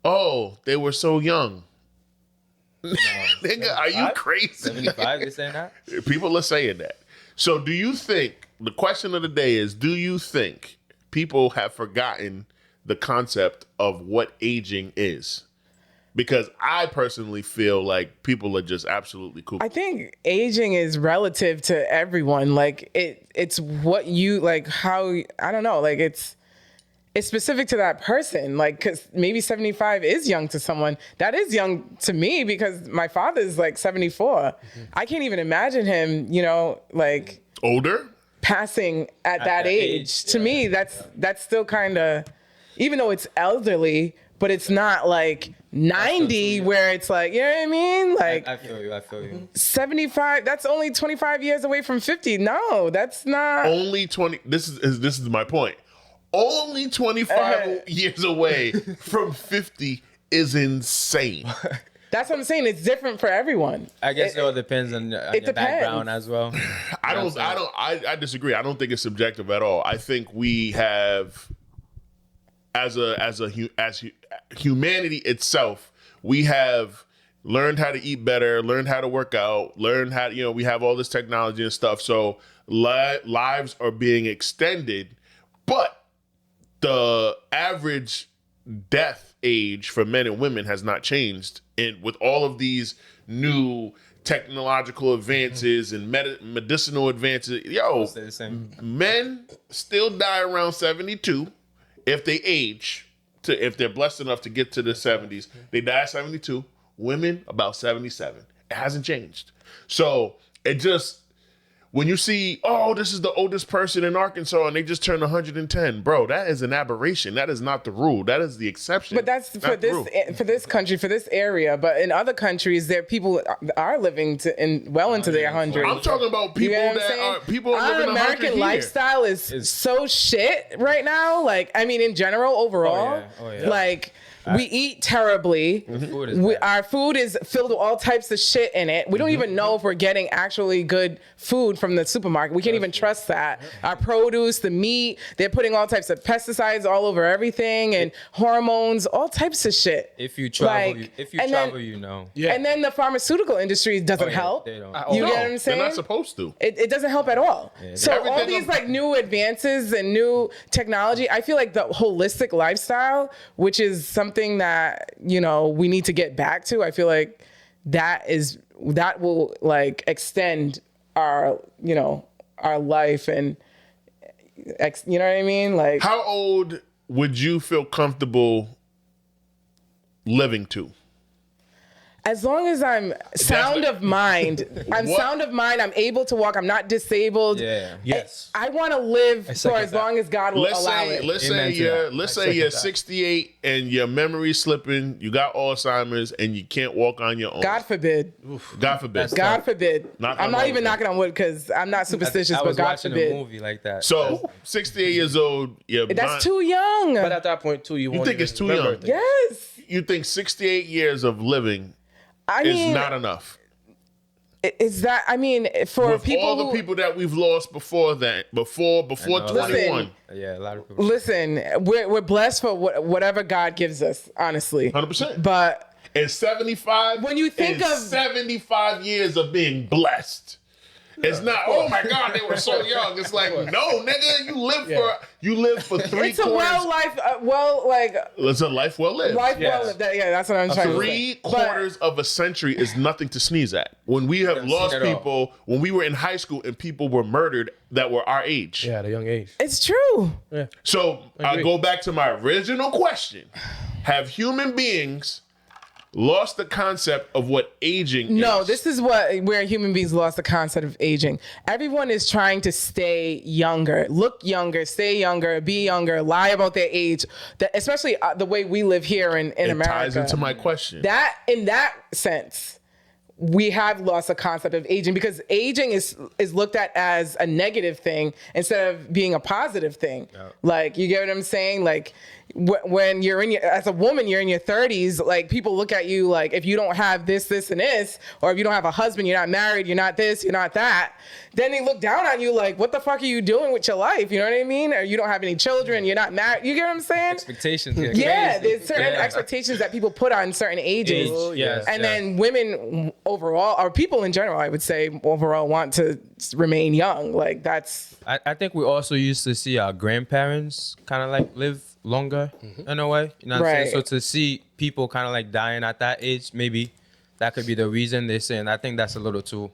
oh, they were so young. Nigga, are you crazy? 75, they saying that? People are saying that. So do you think, the question of the day is, do you think people have forgotten the concept of what aging is? Because I personally feel like people are just absolutely cool. I think aging is relative to everyone. Like it's what you like, how, I don't know, like it's specific to that person. Like, cause maybe 75 is young to someone. That is young to me because my father's like 74. Mm-hmm. I can't even imagine him, like older, passing at that age. To me, that's still kind of, even though it's elderly, but it's not like 90 where it's like, you know what I mean? Like I feel you. 75, that's only 25 years away from 50. No, that's not. Only 20. This is my point. Only 25 years away from 50 is insane. That's what I'm saying. It's different for everyone. I guess it all depends on your background as well. I disagree. I don't think it's subjective at all. I think we have, as humanity itself, we have learned how to eat better, learned how to work out, learned how to, we have all this technology and stuff. So lives are being extended, but the average death age for men and women has not changed. And with all of these new technological advances and medicinal advances, Stay the same. men still die around 72 if they age. If they're blessed enough to get to the 70s, they die at 72. Women about 77. It hasn't changed. So it just, when you see, oh, this is the oldest person in Arkansas and they just turned 110, bro, that is an aberration. That is not the rule. That is the exception. But that's for this country, for this area. But in other countries, people are living into their hundreds. I'm talking about people people are living 100 American here. lifestyle is so shit right now. Like, I mean, in general, overall, like. We eat terribly. Our food is filled with all types of shit in it. We don't even know if we're getting actually good food from the supermarket. We can't even trust that. Our produce, the meat, they're putting all types of pesticides all over everything and hormones, all types of shit. If you travel, you know. Yeah. And then the pharmaceutical industry doesn't help. They don't. You get what I'm saying? They're not supposed to. It doesn't help at all. Yeah, so all these like new advances and new technology, I feel like the holistic lifestyle, which is something that we need to get back to. I feel like that will like extend our our life and you know what I mean. Like, how old would you feel comfortable living to? As long as I'm sound of mind, I'm able to walk, I'm not disabled. Yeah. Yes. I want to live for as long as God will allow it. Let's say you're 68 and your memory's slipping, you got Alzheimer's and you can't walk on your own. God forbid. God forbid. God forbid. I'm not even knocking on wood because I'm not superstitious, but God forbid. I was watching a movie like that. So 68 years old, that's too young. But at that point too, you think it's too young? Yes. You think 68 years of living is not enough? Is that? I mean, for with people, all the people that we've lost before 21. Yeah, a lot of people. Listen, we're blessed for whatever God gives us. Honestly, 100%. But and 75. When you think of 75 years of being blessed, It's not, oh my God, they were so young. It's like, no, nigga, you live for three It's a quarters. It's a life well lived. Life well lived. Yeah, that's what I'm trying to say. 3 quarters of a century is nothing to sneeze at. When we have lost people, when we were in high school and people were murdered that were our age. Yeah, at a young age. It's true. Yeah. So I'll go back to my original question. Have human beings lost the concept of what aging is? No, this is where human beings lost the concept of aging. Everyone is trying to stay younger, look younger, stay younger, be younger, lie about their age. Especially the way we live here in America. It ties into my question. That, in that sense, we have lost the concept of aging because aging is looked at as a negative thing instead of being a positive thing. Yeah. Like, you get what I'm saying? Like, when you're as a woman, you're in your 30s, like, people look at you like, if you don't have this, and this, or if you don't have a husband, you're not married, you're not this, you're not that, then they look down on you like, what the fuck are you doing with your life? You know what I mean? Or you don't have any children, you're not married. You get what I'm saying? Expectations. Yeah, there's certain expectations that people put on certain ages. And then women overall, or people in general, I would say overall, want to remain young. Like, that's... I think we also used to see our grandparents kind of like live longer in a way. You know what I'm saying? So to see people kind of like dying at that age, maybe that could be the reason they're saying. I think that's a little too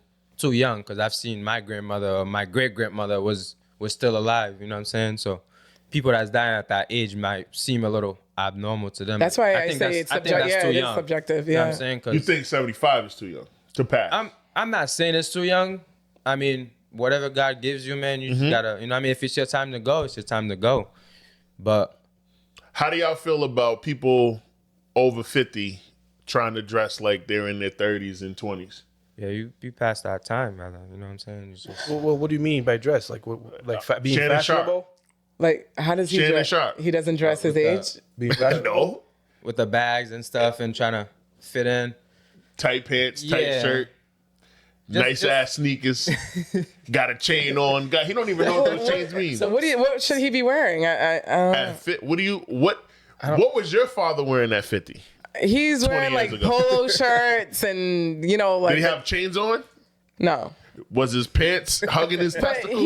young, because I've seen my grandmother or my great-grandmother was still alive. You know what I'm saying? So people that's dying at that age might seem a little abnormal to them. That's why I say it's subjective. Yeah. You know what I'm saying? You think 75 is too young to pass? I'm not saying it's too young. I mean, whatever God gives you, man, you just gotta, you know what I mean? If it's your time to go, it's your time to go. But how do y'all feel about people over 50 trying to dress like they're in their 30s and 20s? Yeah, you past that time, brother. You know what I'm saying? It's just... Well, what do you mean by dress? Like, being Shannon fashionable? Sharp. Like, how does he dress? Sharp. He doesn't dress his age? Being fashionable? No. With the bags and stuff and trying to fit in. Tight pants, tight shirt. Nice ass sneakers, got a chain on. He don't even know what those chains mean. So what should he be wearing? What was your father wearing at 50? He's wearing like polo shirts and, you know, like. Did he have chains on? No. Was his pants hugging his testicles?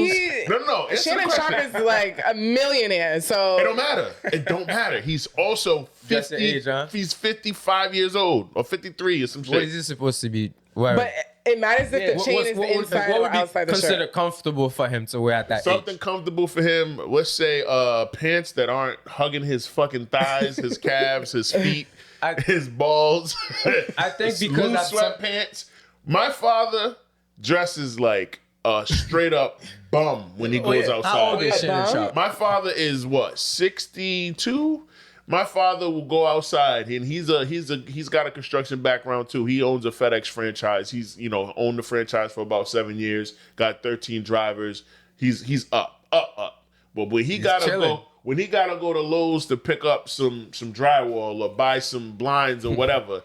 No. Shannon Sharp is like a millionaire, so it don't matter. It don't matter. He's also 50. Age, huh? He's 55 years old or 53 or some shit. What is he supposed to be wearing? But it matters if the chain is inside or outside the shirt. Considered comfortable for him to wear at that Something age? comfortable for him. Let's say pants that aren't hugging his fucking thighs, his calves, his feet, his balls. I think because loose sweatpants. My father dresses like a straight up bum when he goes outside. How old is Shannon Sharp? My father is 62? My father will go outside, and he's got a construction background too. He owns a FedEx franchise. He's owned the franchise for about 7 years. Got 13 drivers. He's up. But when he gotta go to Lowe's to pick up some drywall or buy some blinds or whatever.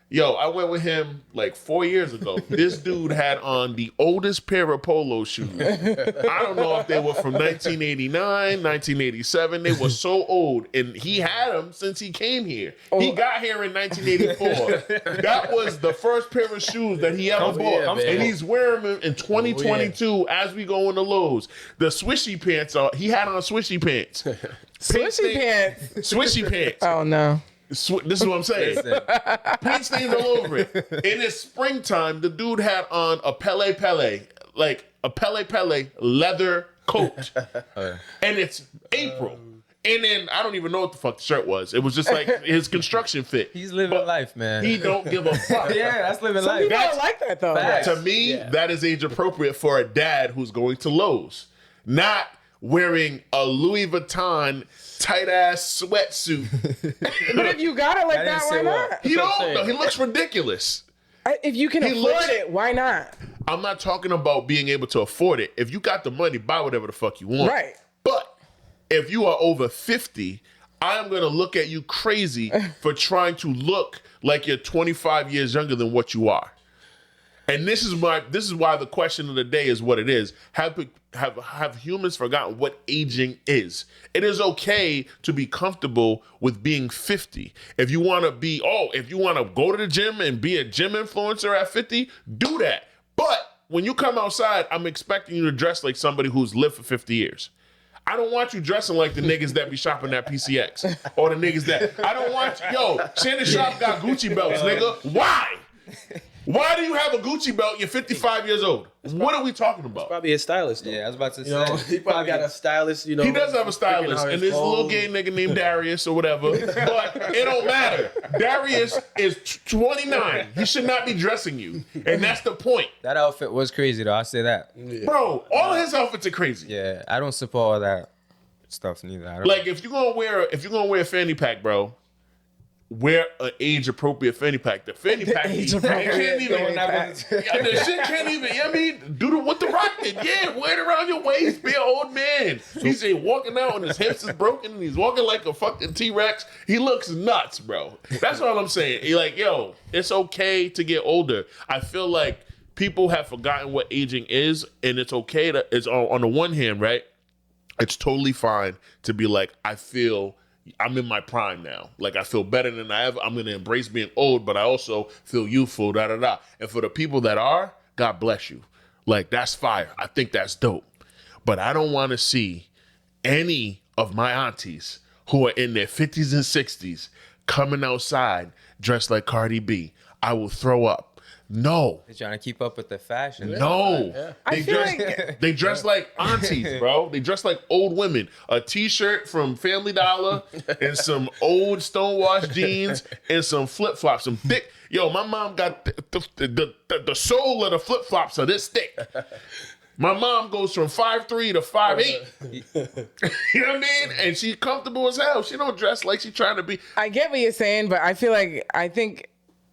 Yo, I went with him like 4 years ago. This dude had on the oldest pair of polo shoes. I don't know if they were from 1989, 1987. They were so old. And he had them since he came here. He got here in 1984. That was the first pair of shoes that he ever bought. And he's wearing them in 2022 as we go into Lowe's. The swishy pants he had on swishy pants. Swishy pants? Swishy pants. Oh, no. This is what I'm saying. Paint stains all over it. In his springtime, the dude had on a Pele, like a Pele leather coat. And it's April. And then I don't even know what the fuck the shirt was. It was just like his construction fit. He's living life, man. He don't give a fuck. Yeah, that's living life. Some people don't like that, though. Facts. To me, that is age appropriate for a dad who's going to Lowe's. Not wearing a Louis Vuitton tight ass sweatsuit. But if you got it like that, why not? He don't know. He looks ridiculous. If you can afford it, why not? I'm not talking about being able to afford it. If you got the money, buy whatever the fuck you want. Right. But if you are over 50, I am going to look at you crazy for trying to look like you're 25 years younger than what you are. And this is why the question of the day is what it is. Have humans forgotten what aging is? It is okay to be comfortable with being 50. If you want to go to the gym and be a gym influencer at 50, do that. But when you come outside, I'm expecting you to dress like somebody who's lived for 50 years. I don't want you dressing like the niggas that be shopping at PCX or the niggas that I don't want. Shannon Sharp got Gucci belts, nigga. Why? Why do you have a Gucci belt? You're 55 years old. What are we talking about? Probably his stylist, though. Yeah, I was about to say. He probably got a stylist, He does have a stylist, and this little gay nigga named Darius or whatever. But it don't matter. Darius is 29. He should not be dressing you, and that's the point. That outfit was crazy, though. I say that. Yeah. Bro, all of his outfits are crazy. Yeah, I don't support all that stuff neither. I don't Like if you're gonna wear a fanny pack, bro, wear an age appropriate fanny pack. The fanny pack, it can't even. The shit can't even. You know what I mean, do what the Rock did. Yeah, wear it around your waist. Be an old man. He's walking out and his hips is broken and he's walking like a fucking T-Rex. He looks nuts, bro. That's all I'm saying. He like, yo, it's okay to get older. I feel like people have forgotten what aging is, and it's okay to. It's on the one hand, right? It's totally fine to be like, I feel I'm in my prime now. Like, I feel better than I ever. I'm going to embrace being old, but I also feel youthful, da-da-da. And for the people that are, God bless you. Like, that's fire. I think that's dope. But I don't want to see any of my aunties who are in their 50s and 60s coming outside dressed like Cardi B. I will throw up. No. They're trying to keep up with the fashion. No. Yeah. They dress like aunties, bro. They dress like old women. A t-shirt from Family Dollar and some old stonewashed jeans and some flip-flops. Some thick. Yo, my mom got the sole of the flip-flops are this thick. My mom goes from 5'3" to 5'8". You know what I mean? And she's comfortable as hell. She don't dress like she's trying to be. I get what you're saying, but I think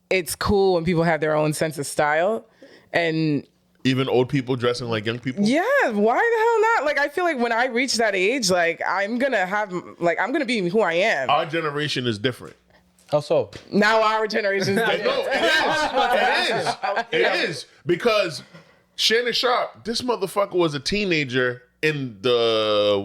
it's cool when people have their own sense of style, and Even old people dressing like young people? yeah, why the hell not? Like, I feel like when I reach that age, like, I'm gonna be who I am. Our generation is different. How so? Now our generation is No, different. it is. Because Shannon Sharp, this motherfucker was a teenager in the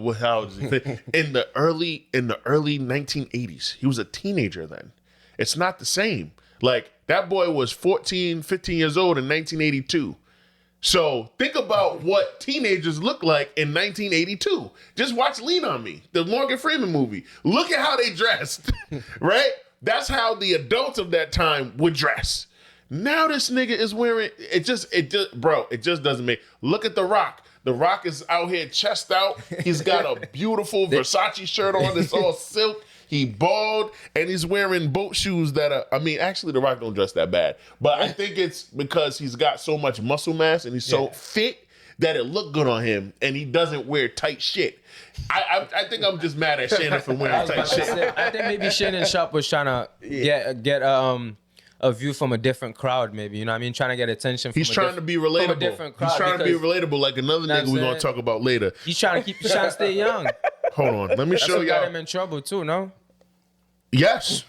early 1980s. He was a teenager then. It's not the same. Like, that boy was 14, 15 years old in 1982. So think about what teenagers look like in 1982. Just watch Lean on Me, the Morgan Freeman movie. Look at how they dressed, right? That's how the adults of that time would dress. Now this nigga is wearing, it just doesn't make. Look at The Rock. The Rock is out here chest out. He's got a beautiful Versace shirt on that's all silk. He bald, and he's wearing boat shoes that are, actually, The Rock don't dress that bad. But I think it's because he's got so much muscle mass and he's so fit that it looked good on him, and he doesn't wear tight shit. I think I'm just mad at Shannon for wearing tight shit. I think maybe Shannon Sharp was trying to get a view from a different crowd, maybe. You know what I mean? Trying to get attention from He's trying to be relatable. From a different crowd. He's trying to be relatable like another nigga we're going to talk about later. He's trying to stay young. Hold on. Let me That's show what got y'all. him in trouble, too, no? Yes.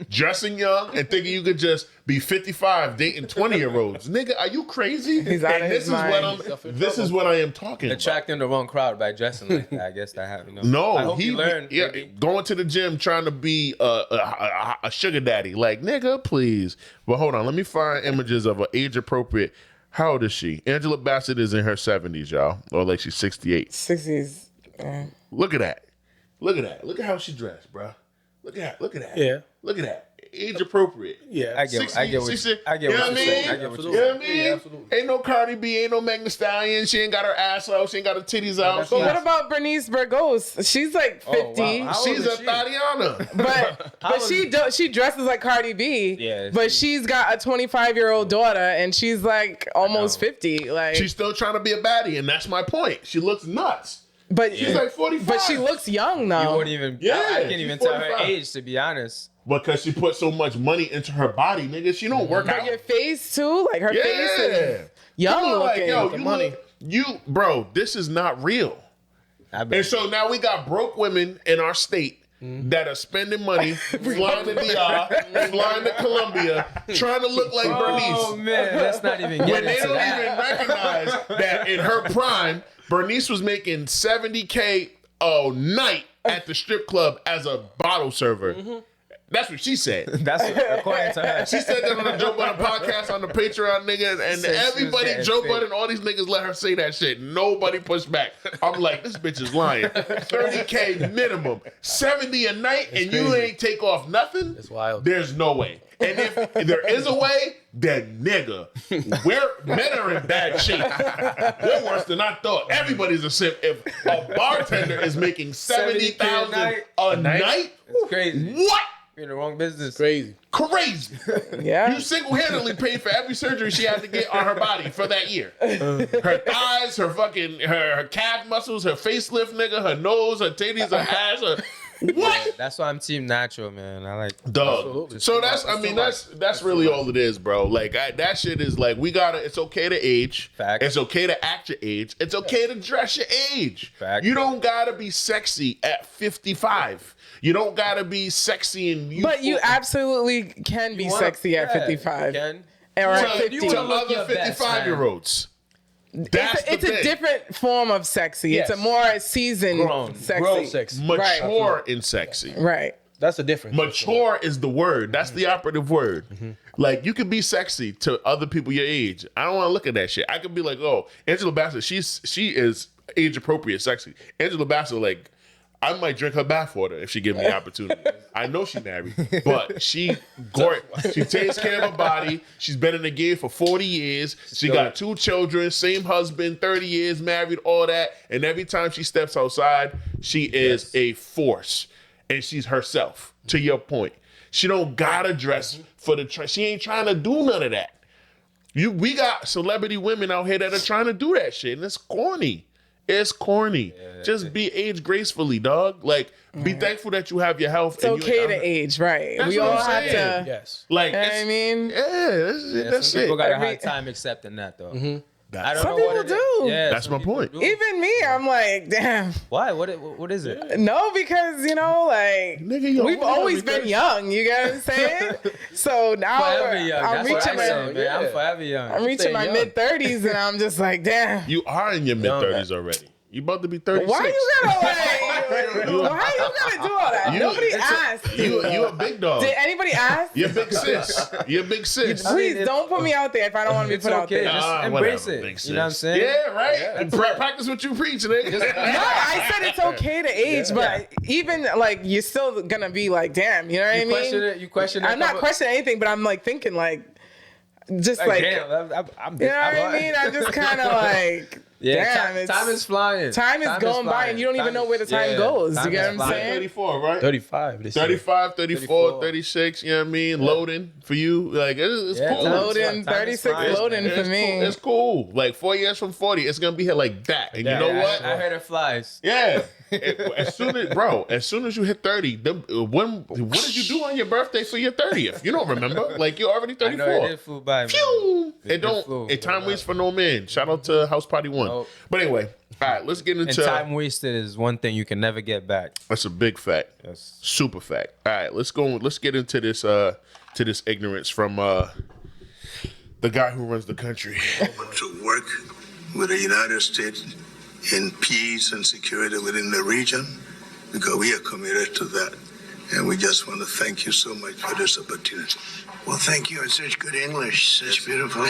Dressing young and thinking you could just be 55 dating 20-year-olds. Nigga, are you crazy? He's out of his mind. This is what I am talking about. Attracting the wrong crowd by dressing like that. I guess that happened. You know? No, I hope he learned. Going to the gym trying to be a sugar daddy. Like, nigga, please. But hold on, let me find images of an age appropriate. How old is she? Angela Bassett is in her 70s, y'all. Or like she's 68. 60s. Look at that. Look at that. Look at how she dressed, bro. Look at that. Yeah. Look at that. Age appropriate. Yeah. I get what you're saying. I get what you're saying. You know what I mean? Yeah, absolutely. Ain't no Cardi B, ain't no Megan Thee Stallion. She ain't got her ass out. She ain't got her titties out. But what about Bernice Burgos? She's like 50. wow. How old She's is a she? Tatiana. But she dresses like Cardi B. Yeah, but she's got a 25-year-old daughter, and she's like almost 50. Like, She's still trying to be a baddie, and that's my point. She looks nuts. but She's like 45. But she looks young You though. wouldn't even. Yeah, I can't she's even tell her 45. age, to be honest. Because she put so much money into her body, nigga. She don't work But out. your face too, like her face is young Come on, like, looking. yo, The you money. bro, this is not real. And so now we got broke women in our state that are spending money, flying to DR, flying to Colombia, trying to look like Oh Bernice. man, let's not even When get they into don't that. even recognize that in her prime, Bernice was making $70K a night at the strip club as a bottle server. That's what she said. That's according to her. She said that on the Joe Budden podcast on the Patreon, nigga, and Said she was everybody, getting Joe fit. Budden, all these niggas let her say that shit. Nobody pushed back. I'm like, this bitch is lying. 30K minimum, 70 a night, and you crazy. ain't take off nothing. It's wild. There's no way. And if there is a way, then nigga, men are in bad shape. We're worse than I thought. Everybody's a simp. If a bartender is making 70,000 a night, It's crazy. what? You're in the wrong business. Crazy. Crazy. Yeah. You single-handedly paid for every surgery she had to get on her body for that year. Her thighs, her fucking, her calf muscles, her facelift, nigga, her nose, her titties, her ass, her... What? That's why I'm team natural, man. I like Dog. Absolutely. So that's really all it is, bro. Like that shit is like it's okay to age. Facts. It's okay to act your age. It's okay to dress your age. Facts. You don't gotta be sexy at 55. You don't gotta be sexy and youthful. But you absolutely can be sexy at 55. You can. Or at to, 50. to look other your best, 55-year-olds. That's It's the a thing. different form of sexy. Yes. It's a more seasoned Grown. sexy. Grown sex. Mature and sexy. Right. That's the difference. Mature is the word. That's the operative word. Like, you could be sexy to other people your age. I don't want to look at that shit. I could be like, oh, Angela Bassett, she is age appropriate sexy. Angela Bassett, like, I might drink her bathwater if she give me the opportunity. I know she married, but she takes care of her body. She's been in the game for 40 years. She got 2 children, same husband, 30 years married, all that. And every time she steps outside, she is a force. And she's herself, to your point. She don't gotta dress for the trend. She ain't trying to do none of that. We got celebrity women out here that are trying to do that shit, and it's corny. It's corny. Just be age gracefully, dog. Like, be thankful that you have your health. It's okay to age, right? That's We what all I'm have saying. to. Yes. Like, You know what I mean? that's Some it. people got a Every- hard time accepting that though. I don't Some know what people it is. do. Yeah, That's some my people point. do. Even me, I'm like, damn. Why? What is it? No, because, like, Nigga, you we've older always because- been young. You get what I'm saying? So now Forever young. I'm That's what reaching I'm my, saying, man. I'm forever young. I'm reaching my young. mid-30s, and I'm just like, damn. You are in your mid-30s already. You about to be 36. Why you gotta why you gotta do all that? Nobody asked. You a big dog. Did anybody ask? You're big sis. You're big sis. Please it's- don't put me out there if I don't want to be It's put out okay. there. Just embrace whatever, it. big You know what I'm sis. saying? Yeah, right. Practice what you preach, nigga. No, I said it's okay to age, but even like you're still gonna be like, damn, you know what I mean? You question it. I'm not questioning anything, but I'm like thinking like, just like, Damn, I'm you know what I mean? I'm just kind of like, Yeah, damn, it's, time is flying. time is going by, and you don't even know where the time goes. You get what I'm saying? 34, right? 35. This year. 35, 34, 36, you know what I mean? Loading for you. Like, it's Yeah, cool. time is Loading, flying. Time is 36 flying. loading for It's me. cool. It's cool. Like 4 years from 40, it's gonna be here like that. And you know what? I heard it flies. Yeah. As soon as you hit 30, what did you do on your birthday for your 30th? You don't remember. Like, you're already I know 34. it did flew by. Man. Phew! It It flew. time waits for no man. Shout out to House Party 1. Oh. But anyway, all right, let's get And into time wasted is one thing you can never get back. that's a big fact. Yes. Super fact. All right, let's get into this ignorance from the guy who runs the country. To work with the United States in peace and security within the region, because we are committed to that. And we just want to thank you so much for this opportunity. Well, thank you. It's such good English, such beautiful.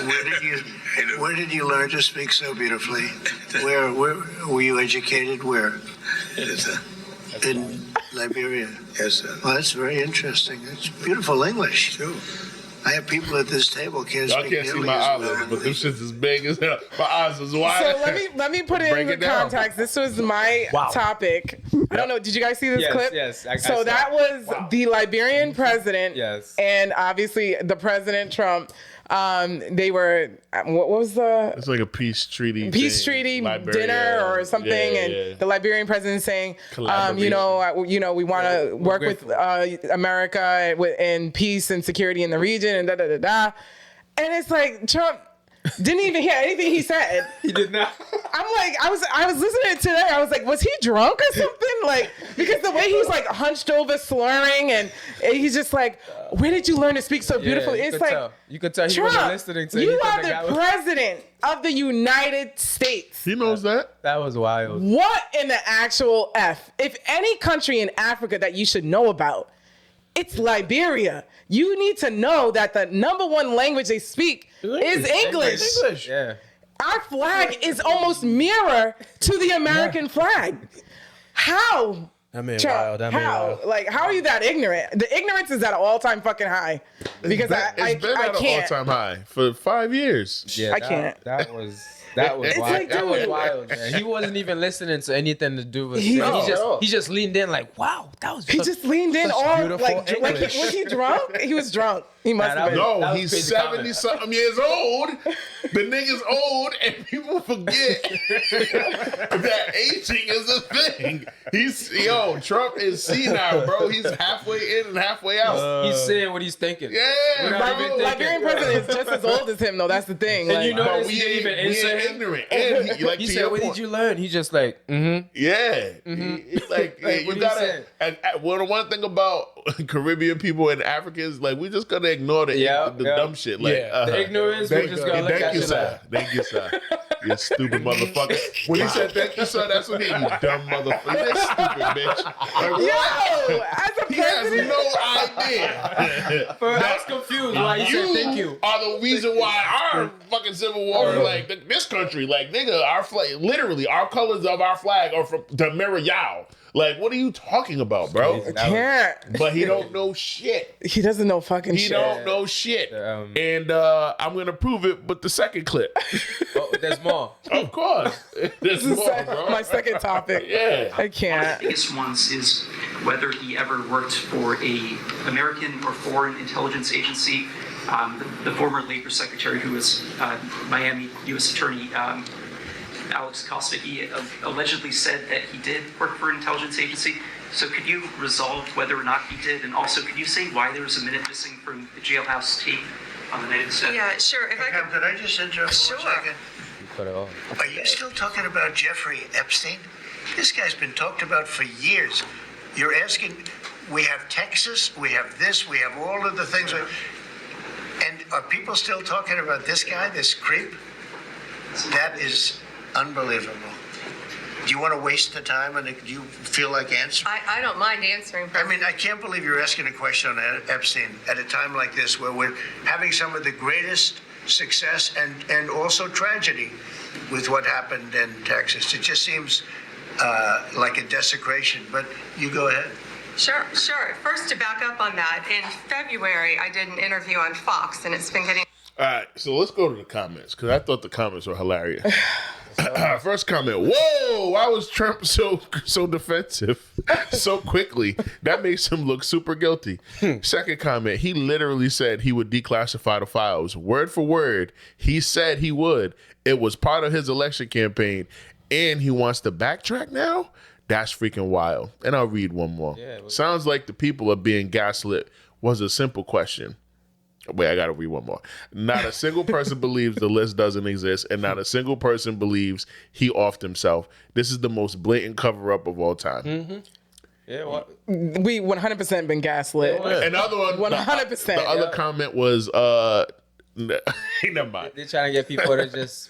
Where did you learn to speak so beautifully? Where were you educated? Where? In Liberia. Yes, sir. Well, that's very interesting. It's beautiful English. Sure. I have people at this table can't Y'all speak can't see nearly my as eyelids, well. but them shits is big as hell. My eyes is wide. So let me put it Break into it down. context. This was my topic. I don't know. Did you guys see this Yes, clip? yes, I So saw that it. was the Liberian president. Yes. And obviously the President Trump. They were. What was the It's like a peace treaty. peace thing. treaty Liberia. dinner or something? Yeah, and yeah. the Liberian president saying, Collaboration. we want to work with America in peace and security in the region and da da da da. And it's like Trump didn't even hear anything he said. He did not. I'm like, I was listening to it today. I was like, was he drunk or something? Like, because the way he's like hunched over, slurring, and he's just like, where did you learn to speak so beautifully? you It's could like, tell. You could tell he Trump, wasn't listening to you anything are the guy the was- president of the United States. He knows that. That was wild. What in the actual F? If any country in Africa that you should know about It's Liberia. You need to know that the number one language they speak is English. Yeah. Our flag is almost mirror to the American flag. How? That man Chuck, wild. That man how? wild. Like, how are you that ignorant? The ignorance is at an all-time fucking high. Because It's been I at an can't. all-time high for 5 years. Yeah, I can't. That was It's wild. like, That was dude. wild, man. He wasn't even listening to anything to do with He- he just leaned in like, wow, that was He just leaned in all beautiful like English. was he drunk? He was drunk. He must Nah, have been. that No, was he's crazy comment. 70-something years old. The nigga's old, and people forget that aging is a thing. Trump is senile, bro. He's halfway in and halfway out. He's saying what he's thinking. Yeah, Without bro. even thinking. Liberian president is just as old as him, though. That's the thing. And Like, you know But this, we he didn't even ain't answer him. ignorant. And He to said, your what point, did you learn? He just like, Yeah, He- like Like, you what he gotta. said. And one thing about Caribbean people and Africans, like we just gotta ignore the dumb shit. Like Yeah. The ignorance, we just gotta look Thank at you, it sir. Thank you, sir. You stupid motherfucker. When he said thank you, sir, that's what he. You dumb motherfucker. You stupid bitch. Like, yo, as a he has president, no idea. I was confused why he said thank you. Are the reason why our fucking Civil War, like this country, like nigga, our flag, literally, our colors of our flag are from to mirror y'all. Like, what are you talking about, bro? can't. But he don't know shit. He doesn't know fucking He shit. don't know shit. And I'm gonna prove it with the second clip. Oh, there's more. Of course, there's more, bro. My second topic. Yeah. I One can't. of the biggest ones is whether he ever worked for a American or foreign intelligence agency. The former Labor Secretary, who was Miami U.S. Attorney Alex Kosvicki, allegedly said that he did work for an intelligence agency. So could you resolve whether or not he did? And also, could you say why there was a minute missing from the jailhouse tape on the night of the set? Yeah, sure. If I Pam, could. could I just interrupt for 1 second? Cut it off. Are you still talking about Jeffrey Epstein? This guy's been talked about for years. You're asking, we have Texas, we have this, we have all of the things. And are people still talking about this guy, this creep? That is unbelievable. Do you want to waste the time and do you feel like answering? I don't mind answering. I mean, I can't believe you're asking a question on Epstein at a time like this where we're having some of the greatest success and also tragedy with what happened in Texas. It just seems like a desecration, but you go ahead. Sure. First, to back up on that, in February, I did an interview on Fox, and it's been getting. All right, so let's go to the comments because I thought the comments were hilarious. First comment: whoa, why was Trump so defensive so quickly? That makes him look super guilty. Second comment: he literally said he would declassify the files, word for word. He said he would. It was part of his election campaign, and he wants to backtrack now. That's freaking wild. And I'll read one more. Sounds like the people are being gaslit. Was a simple question. Wait, I gotta read one more. Not a single person believes the list doesn't exist, and not a single person believes he offed himself. This is the most blatant cover-up of all time. Yeah, what? We 100% been gaslit. Another one, 100%. The other comment was, never mind. They're trying to get people to just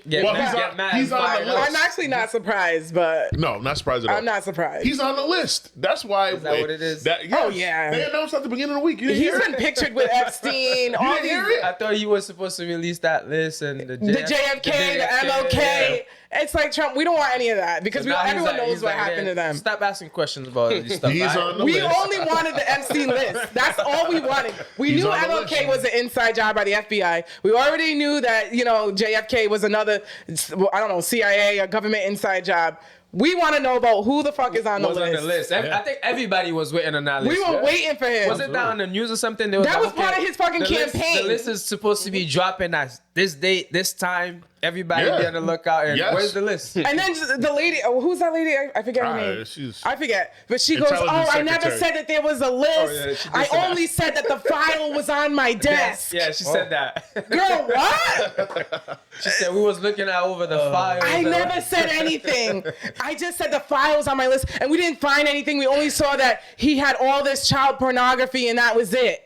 get Well, mad. he's on the fired list. up. I'm actually not surprised, but No, not surprised at all. I'm not surprised. He's on the list. That's why. Is that what it is? Oh, yeah. They announced at the beginning of the week. You didn't He's hear been it? pictured with Epstein, all You didn't these. hear it? I thought he was supposed to release that list and the JFK, the MLK. yeah. It's like Trump. We don't want any of that because So now he's everyone like- knows he's what like, happened yeah, to them. Stop asking questions about this stuff. He's right? on the We list. only wanted the Epstein list. That's all we wanted. We He's knew on the MLK list. was an inside job by the FBI. We already knew that, JFK was another, I don't know, CIA or government inside job. We want to know about who the fuck is on the was list. on the list. I think everybody was waiting on that list. We were waiting for him. Wasn't that on the news or something? They That was like, part of his fucking the list- campaign. The list is supposed to be dropping at this date, this time. Everybody Yeah. be on the lookout. And Yes. where's the list? And then the lady, who's that lady? I forget her name. I forget. But she goes, Intelligence I never secretary. said that there was a list. yeah, she did I say that. only said that the file was on my desk. Yeah, she said that. Girl, what? She said we was looking at over the files. I never said anything. I just said the files on my list, and we didn't find anything. We only saw that he had all this child pornography, and that was it.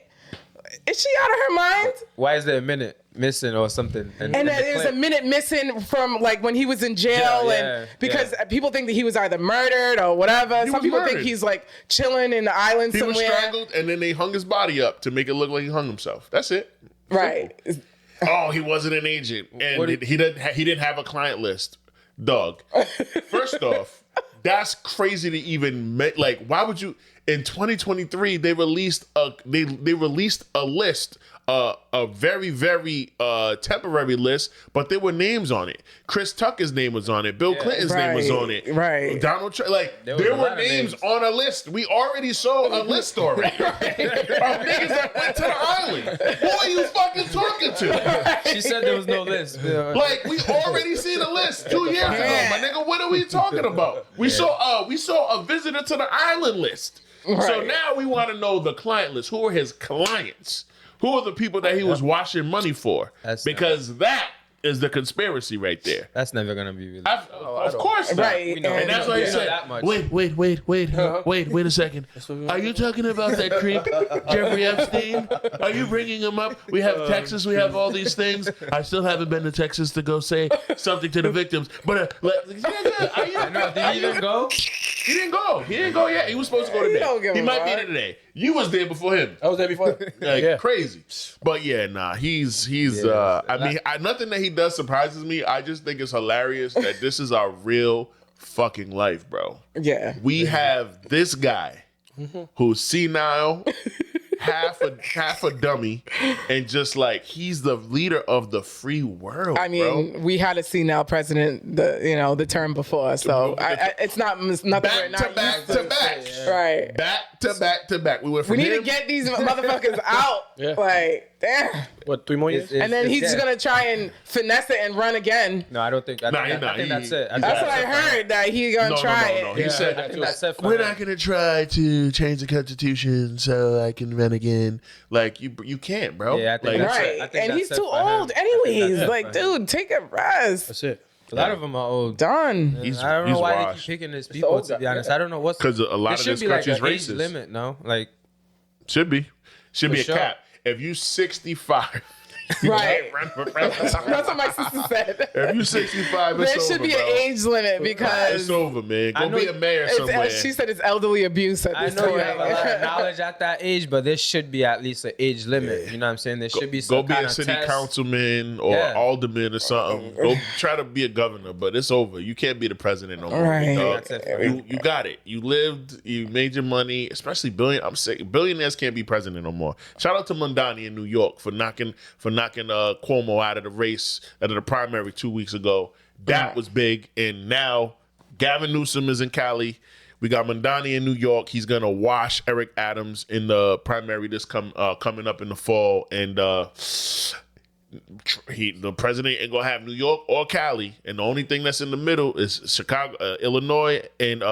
is she out of her mind? Why is there a minute missing or something? And then there's a minute missing from like when he was in jail, and because people think that he was either murdered or whatever. Some people think he's like chilling in the island somewhere. He was strangled, and then they hung his body up to make it look like he hung himself. That's it. Right. Oh, he wasn't an agent, and he didn't have a client list. Dog. First off, that's crazy to even make. Like, why would you? In 2023, they released a list, a very, very temporary list, but there were names on it. Chris Tucker's name was on it. Bill Clinton's name was on it. Right. Donald Trump. Like, there were names on a list. We already saw a list already. Of niggas that went to the island. Who are you fucking talking to? She said there was no list. Like, we already seen a list 2 years ago, my nigga. What are we talking about? We saw a visitor to the island list. Right. So now we want to know the client list. Who are his clients? Who are the people that he was washing money for? Because that is the conspiracy right there. That's never gonna be released. Of course not. Right. And that's why he said, wait a second. Are you talking about that creep, Jeffrey Epstein? Are you bringing him up? We have Texas. We have all these things. I still haven't been to Texas to go say something to the victims. But did he even go? He didn't go. He didn't go yet. He was supposed to go today. He might be there today. You was there before him. I was there before. Crazy. But yeah, nah, he's I mean, nothing that he does surprises me. I just think it's hilarious that this is our real fucking life, bro. Yeah. We have this guy who's senile, half a dummy, and just like he's the leader of the free world. I mean, we had a senile president, the term before, so it's nothing. Back to back to back, right? Back to back to back. We need to get these motherfuckers out. Like, damn. What, 3 more years? And then he's just gonna try and finesse it and run again. No, I don't think. I think that's it. That's what I heard. That he's gonna try it. He said, "We're not gonna try to change the Constitution so I can run again." Like you can't, bro. Yeah, I think that's it. I think and he's that's too old, anyways. Like, dude, take a rest. That's it. A lot of them are old. Done. I don't know why they keep picking these people. To be honest, I don't know what's because a lot of this country is racist. Age limit, no, like should be a sure. cap. If you 65, right? That's what my sister said. If you 65, there should be an age limit because it's over, man. Go be a mayor somewhere. She said it's elderly abuse at this I know point. you have a lot of knowledge at that age, but there should be at least an age limit. You know what I'm saying? There should be some go be a city councilman or alderman or something. Go try to be a governor, but it's over. You can't be the president no more. Right. You got it. You lived. You made your money. Especially billionaires can't be president no more. Shout out to Mondani in New York for knocking Cuomo out of the race, out of the primary 2 weeks ago. That was big. And now Gavin Newsom is in Cali. We got Mondani in New York. He's gonna wash Eric Adams in the primary coming up in the fall. And the president ain't gonna have New York or Cali. And the only thing that's in the middle is Chicago, Illinois and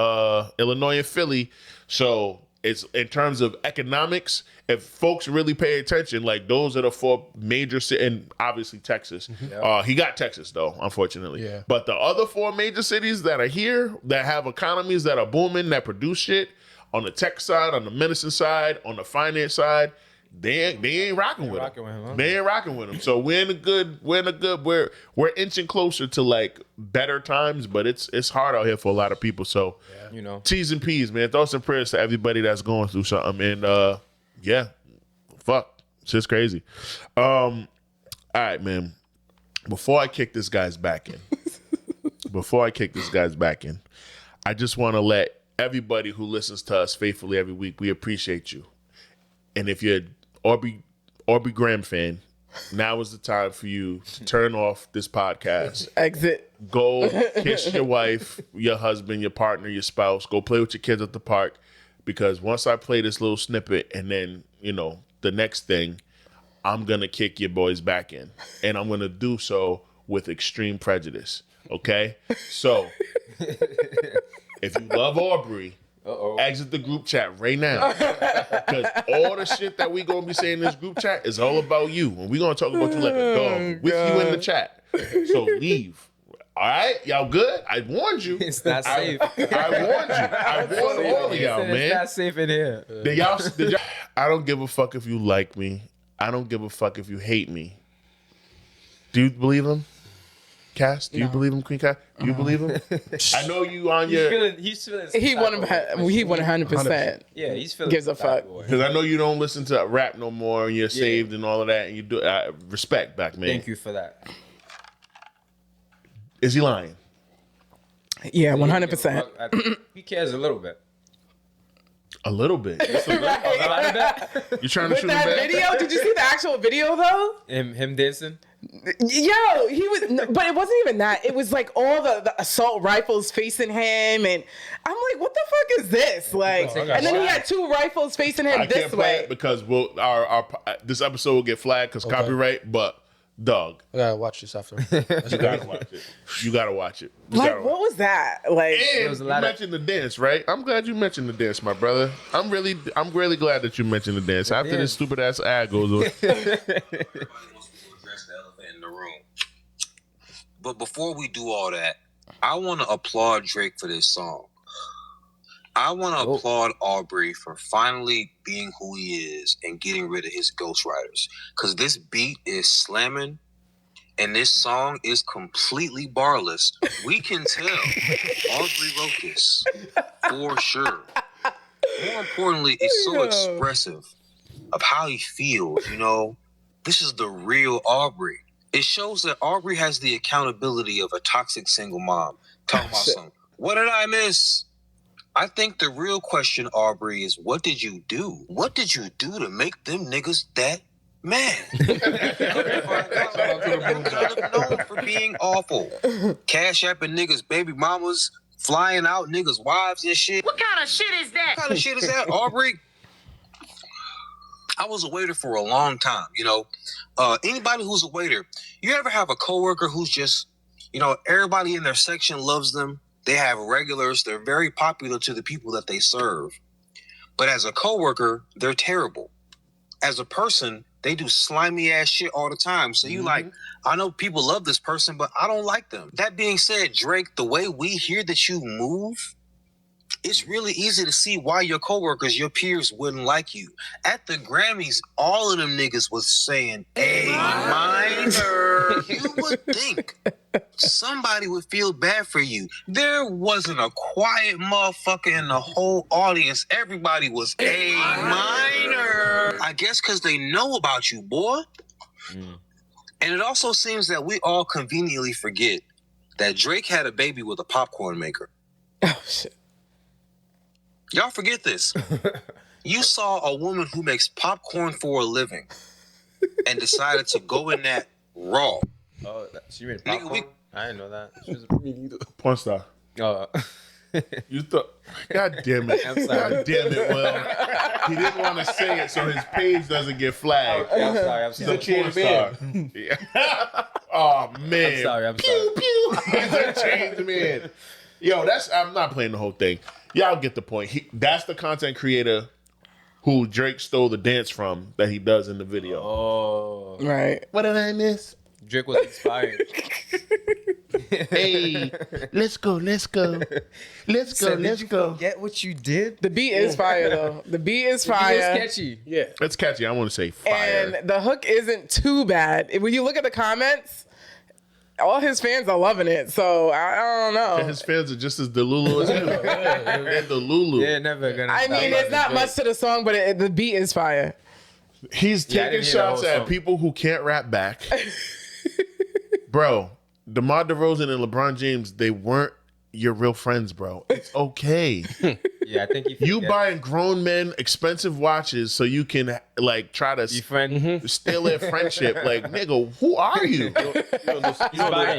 Philly. So it's in terms of economics. If folks really pay attention, like those are the 4 major cities, and obviously Texas. He got Texas though, unfortunately. Yeah. But the other 4 major cities that are here, that have economies that are booming, that produce shit on the tech side, on the medicine side, on the finance side, they ain't rocking with him. They ain't rocking with him. So we're inching closer to like better times, but it's hard out here for a lot of people. So T's and P's, man. Thoughts and prayers to everybody that's going through something. And yeah, fuck, it's just crazy. All right, man. Before I kick this guy's back in, I just want to let everybody who listens to us faithfully every week, we appreciate you. And if you're Aubrey Graham fan, now is the time for you to turn off this podcast. Exit. Go kiss your wife, your husband, your partner, your spouse. Go play with your kids at the park. Because once I play this little snippet and then, the next thing, I'm going to kick your boys back in. And I'm going to do so with extreme prejudice. Okay? So, if you love Aubrey, exit the group chat right now. Because all the shit that we going to be saying in this group chat is all about you. And we're going to talk about you like a dog with you in the chat. So leave. All right, y'all good? I warned you. It's not safe. I warned you. I warned all of y'all, man. It's not safe in here. Did y'all, I don't give a fuck if you like me. I don't give a fuck if you hate me. Do you believe him? Cass, do you believe him, Queen Cass? Do you believe him? I know you on your... He's feeling He 100%. Yeah, he's feeling gives a fuck. Because I know you don't listen to rap no more and you're saved and all of that. And you do... respect back, man. Thank you for that. Is he lying? Yeah, 100%. He cares a little bit. A little bit. You trying to With shoot him that back? video, did you see the actual video though? Him dancing? Yo, he was, but it wasn't even that. It was like all the assault rifles facing him, and I'm like, what the fuck is this? Like, and then he had 2 rifles facing him I this can't play way. it because our this episode will get flagged because copyright. But dog, I gotta watch this after. you gotta watch it. You gotta watch it. You Like, gotta what was that? Like, And was a you lot of- mentioned the dance, right? I'm glad you mentioned the dance, my brother. I'm really glad that you mentioned the dance. After this stupid ass ad goes on. In the room. But before we do all that, I want to applaud Drake for this song. I want to applaud Aubrey for finally being who he is and getting rid of his ghostwriters. Because this beat is slamming and this song is completely barless. We can tell Aubrey wrote this for sure. More importantly, it's so expressive of how he feels, you know. This is the real Aubrey. It shows that Aubrey has the accountability of a toxic single mom. Talking about something. What did I miss? I think the real question, Aubrey, is what did you do? What did you do to make them niggas that mad? Known for being awful. Cash apping niggas, baby mamas, flying out niggas' wives and shit. What kind of shit is that? What kind of shit is that, Aubrey? I was a waiter for a long time, you know. Anybody who's a waiter, you ever have a coworker who's just, you know, everybody in their section loves them. They have regulars. They're very popular to the people that they serve. But as a coworker, they're terrible. As a person, they do slimy ass shit all the time. So you like, I know people love this person, but I don't like them. That being said, Drake, the way we hear that you move, it's really easy to see why your coworkers, your peers wouldn't like you. At the Grammys, all of them niggas was saying, "A minor." You would think somebody would feel bad for you. There wasn't a quiet motherfucker in the whole audience. Everybody was A minor. I guess because they know about you, boy. And it also seems that we all conveniently forget that Drake had a baby with a popcorn maker. oh shit. Y'all forget this. You saw a woman who makes popcorn for a living and decided to go in that raw. Oh, she made Nigga, popcorn? I didn't know that. She was Porn star. You thought, God damn it. I'm sorry. God damn it, Will. He didn't want to say it so his page doesn't get flagged. I'm sorry. He's a porn star. Yeah. Oh, man. I'm sorry. Pew, pew. He's a changed man. Yo, I'm not playing the whole thing. Y'all get the point. That's the content creator who Drake stole the dance from that he does in the video. Oh. Right. What did I miss? Drake was inspired. Hey, let's go. Let's go. Get what you did? The beat is fire though. The beat is It was fire. sketchy. Yeah. It's catchy. I want to say fire. And the hook isn't too bad. When you look at the comments, all his fans are loving it. So I don't know. His fans are just as Delulu as him. They're Delulu. They're never gonna. I mean, there's not much to the song, but the beat is fire. He's Yeah, I taking didn't hear the shots whole at song. people who can't rap back. Bro, DeMar DeRozan and LeBron James, they weren't your real friends, bro. It's okay. Yeah, I think You buying grown men expensive watches so you can like try to You friend. steal their friendship. Like, nigga, who are you?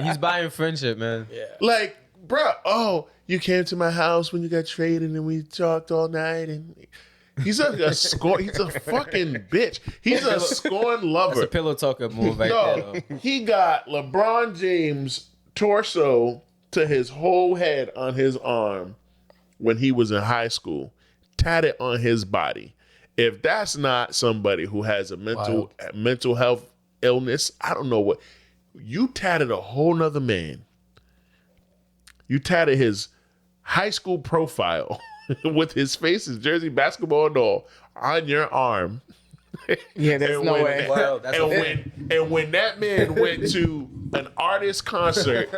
He's buying friendship, man. Yeah. Like, bro, oh, you came to my house when you got traded and we talked all night and he's a fucking bitch. He's a scorn lover. That's a pillow talker move right No, there. he got LeBron James' torso to his whole head on his arm when he was in high school, tatted on his body. If that's not somebody who has a mental health illness, I don't know what. You tatted a whole nother man. You tatted his high school profile with his face, his jersey, basketball and all on your arm. Yeah, there's no way. Well, that's And when that man went to an artist concert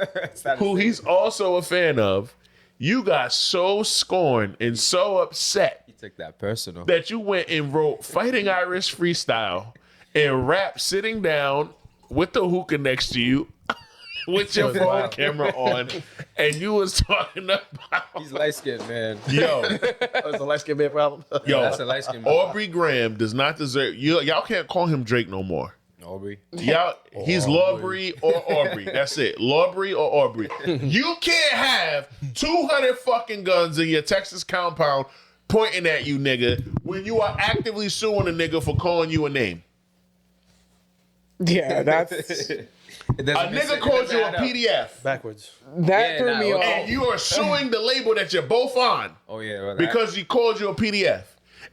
who he's also a fan of, you got so scorned and so upset He took that personal. that you went and wrote Fighting Irish Freestyle and rap sitting down with the hookah next to you with your phone camera on, and you was talking about He's light skinned, man. yo, That's a light skin man problem. yo, That's a light skinned man. Aubrey Graham does not deserve y'all can't call him Drake no more. Aubrey. Y'all, he's Lawbury or Aubrey. That's it. Lawbury or Aubrey. You can't have 200 fucking guns in your Texas compound pointing at you, nigga, when you are actively suing a nigga for calling you a name. Yeah, that's A nigga called you a PDF, Backwards. that Yeah, threw nah, me off. and you are suing the label that you're both on Oh yeah, well, because he called you a PDF.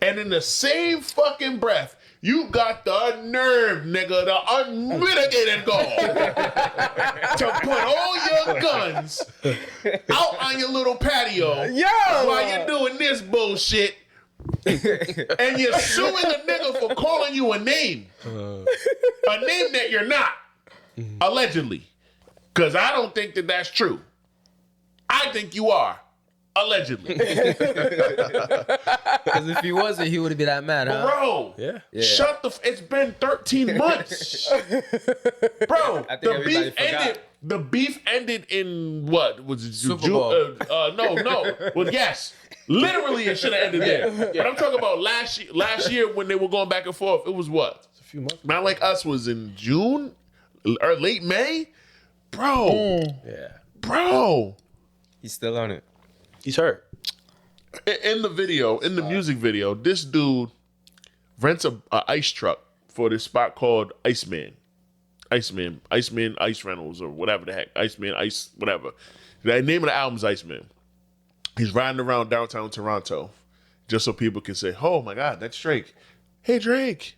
And in the same fucking breath, you got the nerve, nigga, the unmitigated gall to put all your guns out on your little patio while you're doing this bullshit. And you're suing a nigga for calling you a name. A name that you're not. Allegedly. Because I don't think that that's true. I think you are. Allegedly. because if he wasn't, he would have been that mad, huh? Bro. Yeah. Shut the it's been 13 months. Bro, I think everybody forgot. The beef ended in what? Was it Super Bowl. No. Well, yes. Literally it should have ended there. But I'm talking about last year when they were going back and forth. It was what? A few months. Not Like Us was in June or late May? Bro. Yeah. Bro. He's still on it. He's hurt. In the video, in the music video, this dude rents a ice truck for this spot called Iceman, Ice Rentals, or whatever the heck. Iceman, Ice, whatever. The name of the album is Iceman. He's riding around downtown Toronto just so people can say, oh my God, that's Drake. Hey, Drake.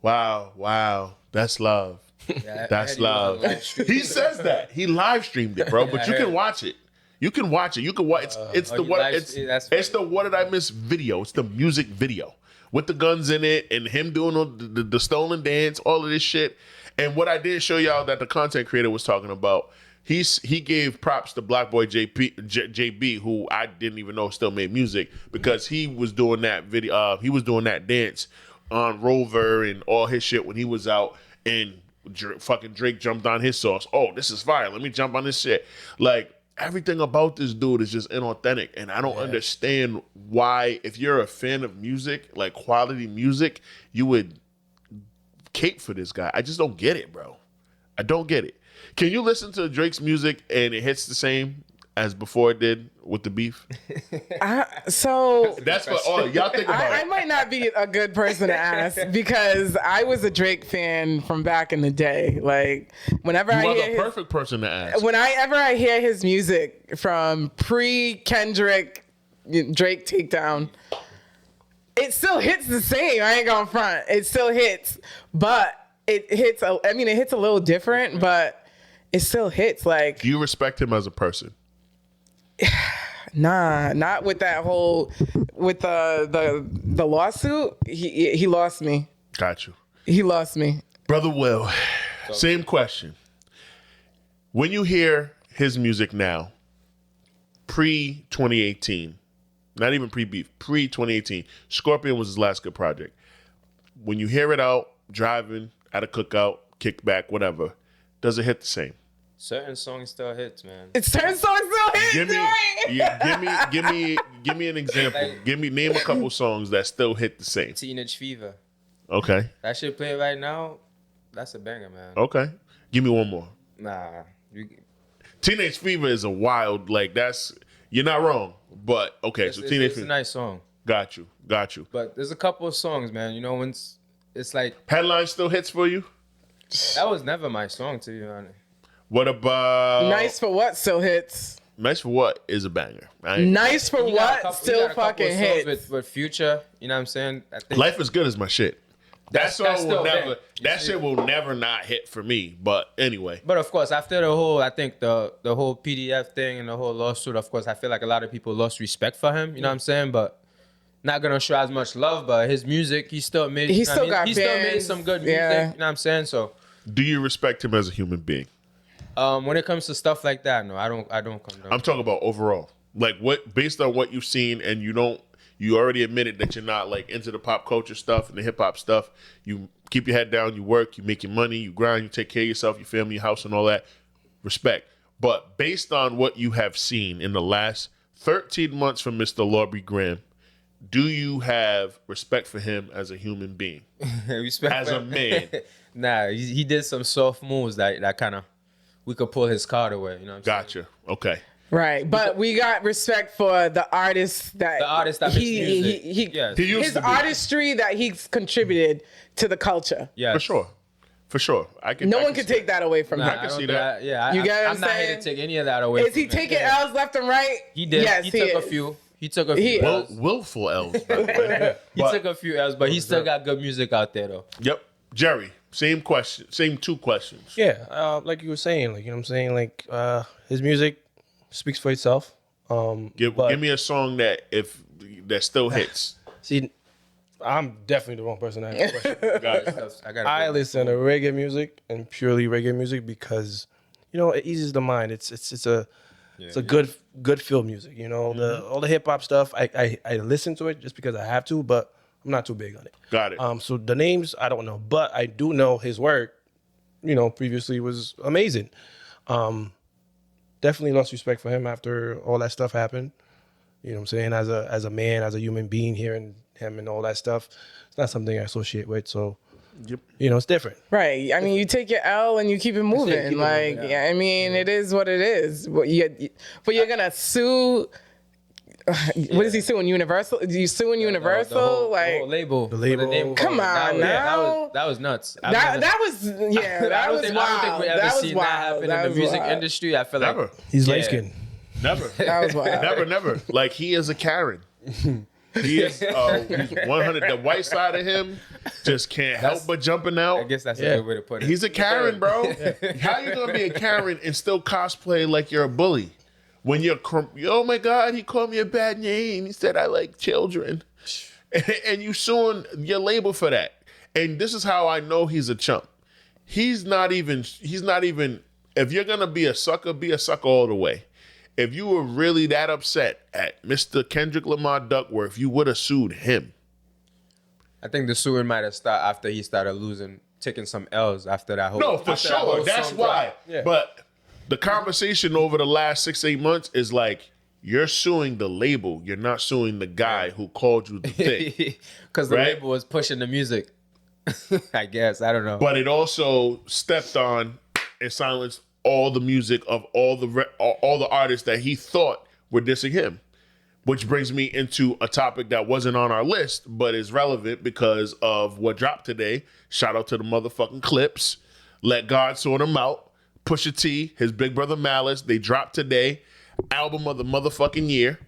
Wow. That's love. Yeah, That's love. He says that. He live streamed it, bro, but you can watch it. You can watch it. You can watch. It's the What Did I Miss video. It's the music video with the guns in it and him doing the stolen dance, all of this shit. And what I did show y'all that the content creator was talking about, he gave props to Black Boy JB, who I didn't even know still made music, because he was doing that video. He was doing that dance on Rover and all his shit when he was out, and fucking Drake jumped on his sauce. Oh, this is fire. Let me jump on this shit. Like, everything about this dude is just inauthentic, and I don't understand why, if you're a fan of music, like quality music, you would cape for this guy. I just don't get it, bro. I don't get it. Can you listen to Drake's music and it hits the same as before it did with the beef? So That's what all y'all think about. I might not be a good person to ask because I was a Drake fan from back in the day. Like, whenever I You are hear the perfect person to ask. whenever I hear his music from pre-Kendrick Drake takedown, it still hits the same. I ain't gonna front. It still hits, but it hits. It hits a little different, but it still hits. Like, Do you respect him as a person? nah, not with that whole with the lawsuit. He lost me. Got you. He lost me. Brother Will, same question. When you hear his music now, pre-2018, not even pre-beef, pre-2018, Scorpion was his last good project. When you hear it out, driving, at a cookout, kickback, whatever, does it hit the same? Certain songs still hits, man. It's turn so hits. Give me, right? give me an example. Name a couple songs that still hit the same. Teenage Fever. Okay. That shit play right now. That's a banger, man. Okay. Give me one more. Nah. Teenage Fever is a wild, like, that's, you're not wrong. But okay, so Teenage it's Fever. a nice song. Got you. But there's a couple of songs, man. You know, when it's like Headline still hits for you? that was never my song, to be honest. What about Nice for What still hits. Nice for What is a banger. Nice for He got a What couple- still he got a couple fucking of songs hits. with Future. You know what I'm saying? I think Life is Good is my shit. That song that's will still never. big. That shit will never not hit for me. But anyway, But of course, after the whole, I think the whole PDF thing and the whole lawsuit, of course, I feel like a lot of people lost respect for him. You know what I'm saying? But not gonna show as much love, but his music, he still made some good music. Yeah. You know what I'm saying? So Do you respect him as a human being? when it comes to stuff like that, no, I don't come down. I'm talking about overall. Like what, based on what you've seen, and you already admitted that you're not like into the pop culture stuff and the hip hop stuff. You keep your head down, you work, you make your money, you grind, you take care of yourself, your family, your house, and all that. Respect. But based on what you have seen in the last 13 months from Mr. Aubrey Graham, do you have respect for him as a human being? Respect as for a him. man? Nah, he did some soft moves that kind of we could pull his card away. You know what I'm saying? Gotcha. Okay. Right, but we got respect for the artist that makes music. Yes. He used his to be. artistry that he's contributed to the culture. Yeah, For sure. No one can take that away from Nah, him. I can see that. Yeah, You get what I'm I'm not here saying? to take any of that away. Is he from him. taking L's left and right? He did. Yes, he he took a is. few. He took a few. He L's. Willful L's. By the way. He took a few L's, but he still got good music out there though. Yep. Jerry, same question. Same two questions. Yeah, like you were saying, like, you know what I'm saying? Like, his music speaks for itself. Give me a song that still hits. See, I'm definitely the wrong person to ask the question. I I listen to reggae music and purely reggae music because, you know, it eases the mind. It's a good feel music. You know, all the hip hop stuff. I listen to it just because I have to, but I'm not too big on it. Got it. So the names I don't know, but I do know his work. You know, previously was amazing. Definitely lost respect for him after all that stuff happened. You know what I'm saying? As a man, as a human being, hearing him and all that stuff, it's not something I associate with. So, you know, it's different. Right. I mean, you take your L and you keep it moving. I mean, it is what it is. But you're gonna sue. What is he suing? Universal? Are you suing Universal? The whole label. The label. Come on, now. That was nuts. That was I don't think wild. we ever That was seen wild. that happen That in the was music wild. industry. I feel Never. like He's Yeah. light skinned. Never. That was wild. Never. Like he is a Karen. He is he's 100. The white side of him just can't help but jumping out. I guess that's a good way to put it. He's a Karen, bro. How you gonna be a Karen and still cosplay like you're a bully? When you're, oh my God, he called me a bad name. He said I like children, and you suing your label for that. And this is how I know he's a chump. He's not even. If you're gonna be a sucker all the way. If you were really that upset at Mr. Kendrick Lamar Duckworth, you would have sued him. I think the suing might have started after he started taking some L's after that whole. No, for after that sure. whole That's song why. drop. Yeah. But the conversation over the last 6-8 months is like, you're suing the label. You're not suing the guy who called you the thing. Because the Right? label was pushing the music. I guess. I don't know. But it also stepped on and silenced all the music of all the artists that he thought were dissing him. Which brings me into a topic that wasn't on our list, but is relevant because of what dropped today. Shout out to the motherfucking Clips. Let God Sort Them Out. Pusha T, his big brother Malice, they dropped today. Album of the motherfucking year.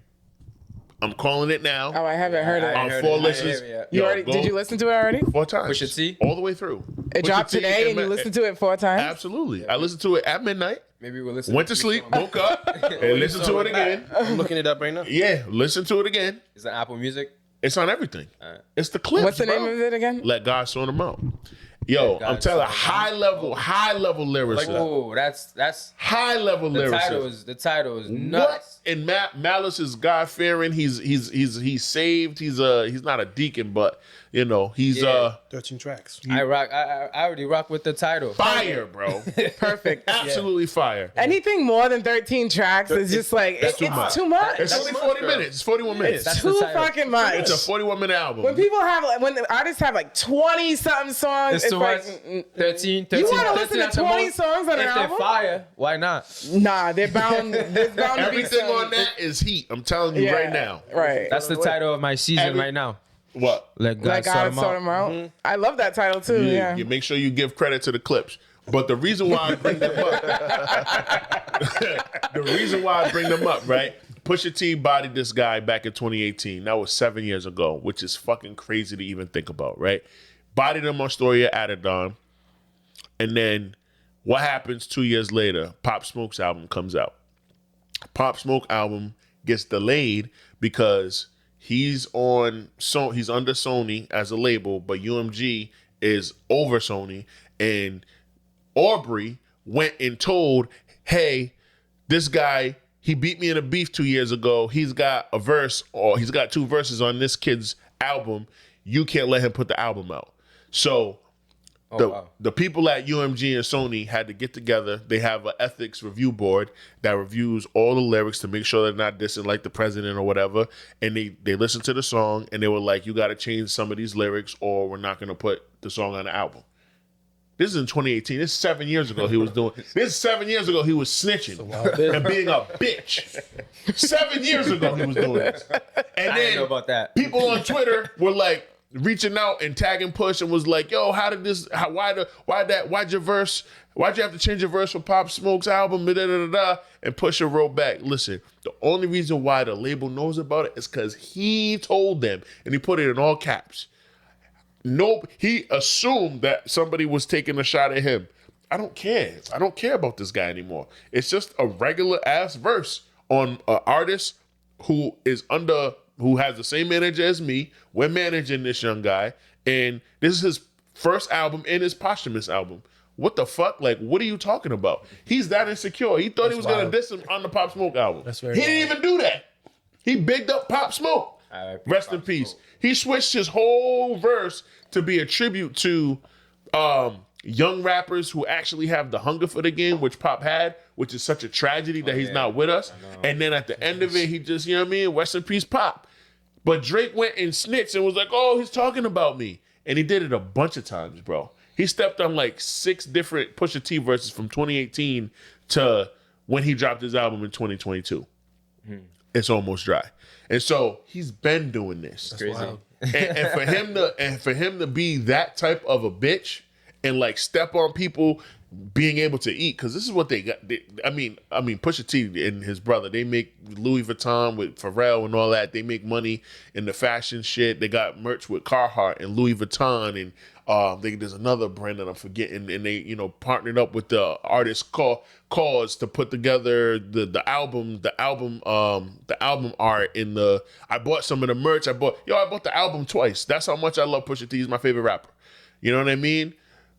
I'm calling it now. Oh, I haven't heard it. On heard 4 it. listens. Did you listen to it already? 4 times. Pusha T? All the way through. It Pusha dropped T today and you listened to it 4 times? Absolutely. I listened to it at midnight. Maybe we'll listen. Went to sleep, woke up, and listened to it again. I'm looking it up right now. Yeah, listen to it again. Is it Apple Music? It's on everything. It's the Clips. What's the bro. name of it again? Let God Sort Them Out. Yo, God I'm telling Sort 'Em high level lyricism. Oh, that's High level the lyricism. title is nuts. What? And Malice is God fearing. He's saved. He's not a deacon, but you know he's 13 tracks. I already rock with the title. fire, bro. Perfect. Absolutely fire. Anything more than 13 tracks is just like, it's too much. too much. It's only 40 minutes. It's 41 minutes. That's the Too title. fucking much. It's a 41-minute album. When people have, when the artists have like 20-something songs, It's it's too like, much. 13. You want to listen 13 to 20 songs on an If they're album? fire, why not? Nah, there's bound to be Everything some, on that is heat. I'm telling you yeah, right now. Right. That's the title of my season Every- right now. What? Let God Like sort I 'em sort out. them out. I love that title too. You, Yeah. you make sure you give credit to the Clips. But the reason why I bring them up, right? Pusha T bodied this guy back in 2018. That was 7 years ago, which is fucking crazy to even think about, right? Bodied him on Story at Adidon. And then what happens 2 years later? Pop Smoke's album comes out. Pop Smoke album gets delayed because He's under Sony as a label, but UMG is over Sony. And Aubrey went and told, hey, this guy, he beat me in a beef 2 years ago. He's got a verse, or he's got 2 verses on this kid's album. You can't let him put the album out. So the people at UMG and Sony had to get together. They have an ethics review board that reviews all the lyrics to make sure they're not dissing like the president or whatever. And they listened to the song and they were like, you got to change some of these lyrics or we're not going to put the song on the album. This is in 2018. This is 7 years ago he was doing. This is 7 years ago he was snitching and being a bitch. 7 years ago he was doing this. And I didn't know about that. People on Twitter were like reaching out and tagging Push and was like, "Yo, why'd you have to change your verse for Pop Smoke's album?" And Pusha wrote back, "Listen, the only reason why the label knows about it is because he told them," and he put it in all caps. Nope, he assumed that somebody was taking a shot at him. I don't care. I don't care about this guy anymore. It's just a regular ass verse on an artist who has the same manager as me. We're managing this young guy, and this is his first album and his posthumous album. What the fuck? Like, what are you talking about? He's that insecure. He thought he was gonna diss him on the Pop Smoke album. He didn't even do that. He bigged up Pop Smoke. Rest in peace. He switched his whole verse to be a tribute to young rappers who actually have the hunger for the game, which Pop had, which is such a tragedy that he's not with us. And then at the end of it, he just, you know what I mean? Rest in peace, Pop. But Drake went and snitched and was like, oh, he's talking about me. And he did it a bunch of times, bro. He stepped on like 6 different Pusha T verses from 2018 to when he dropped his album in 2022. It's almost dry. And so he's been doing this. That's crazy. and for him to be that type of a bitch and like step on people being able to eat, because this is what they got. I mean, Pusha T and his brother, they make Louis Vuitton with Pharrell and all that. They make money in the fashion shit. They got merch with Carhartt and Louis Vuitton, and there's another brand that I'm forgetting, and they partnered up with the artist Cause to put together the album art in the. I bought some of the merch. I bought the album twice. That's how much I love Pusha T. He's my favorite rapper. You know what I mean?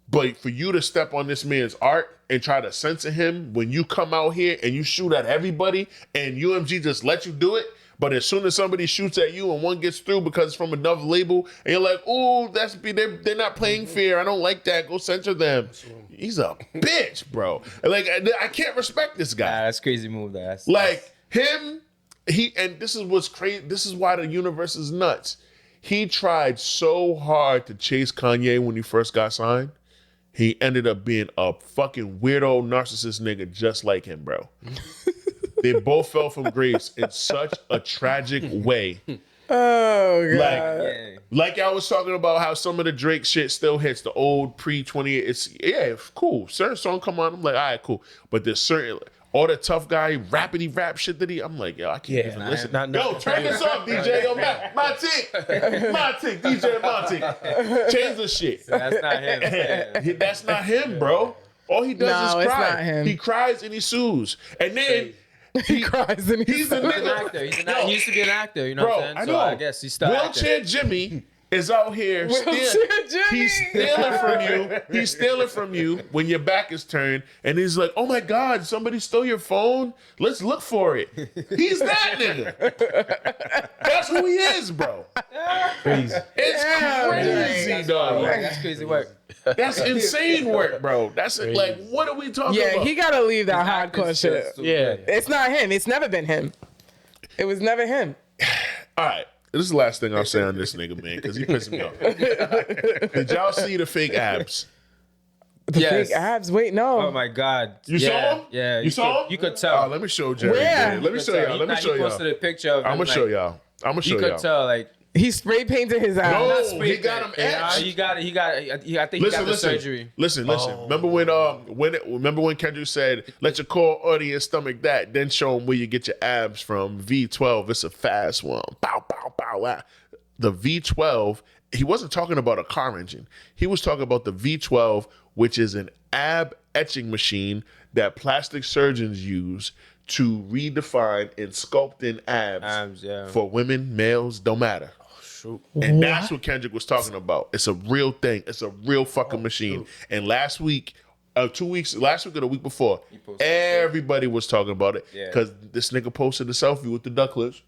But for you to step on this man's art and try to censor him when you come out here and you shoot at everybody and UMG just let you do it, but as soon as somebody shoots at you and one gets through because it's from another label and you're like, "Ooh, they're not playing fair. I don't like that. Go censor them." He's a bitch, bro. Like, I can't respect this guy. That's a crazy move. Like him, and this is what's crazy. This is why the universe is nuts. He tried so hard to chase Kanye when he first got signed. He ended up being a fucking weirdo narcissist nigga just like him, bro. They both fell from grace in such a tragic way. Oh, God. Like I was talking about how some of the Drake shit still hits, the old pre-28. It's cool. Certain song come on, I'm like, all right, cool. But there's certain, all the tough guy, rappity rap shit that I'm like, yo, I can't even listen. Yo, turn this off, DJ. Yo, Monty, DJ Monty. Change the shit. So that's not him. That's not him, bro. All he does is cry. It's not him. He cries and he sues. And then he cries and he's the nigga. Actor. He used to be an actor, you know what I'm saying? I know. So I guess he's still Wheelchair Jimmy is out here he's stealing from you when your back is turned, and he's like, "Oh my God, somebody stole your phone. Let's look for it." He's that nigga. That's who he is, bro. Crazy. It's crazy, dog. That's crazy work. That's insane work, bro. That's like, what are we talking about? Yeah, he gotta leave that hardcore shit. Yeah. It's not him. It's never been him. It was never him. All right. This is the last thing I'll say on this nigga, man, because he pissed me off. Did y'all see the fake abs? The fake abs? Wait, no. Oh my God. You saw him? Yeah. You saw him? You could tell. Oh, let me show Jerry. Where? Let me show y'all. Let me show He posted y'all. a picture of him. I'm gonna show y'all. You could tell, like. He spray painted his ass. No, he got him etched. I think he got the surgery. Listen. Remember when Kendrick said, "Let your core audience stomach that, then show them where you get your abs from." V12, it's a fast one. Bow, bow, bow, wow. The V12, he wasn't talking about a car engine. He was talking about the V12, which is an ab etching machine that plastic surgeons use to redefine and sculpt in abs for women, males, don't matter. And that's what Kendrick was talking about. It's a real thing. It's a real fucking machine. And last week or the week before, everybody was talking about it because this nigga posted a selfie with the duck lips.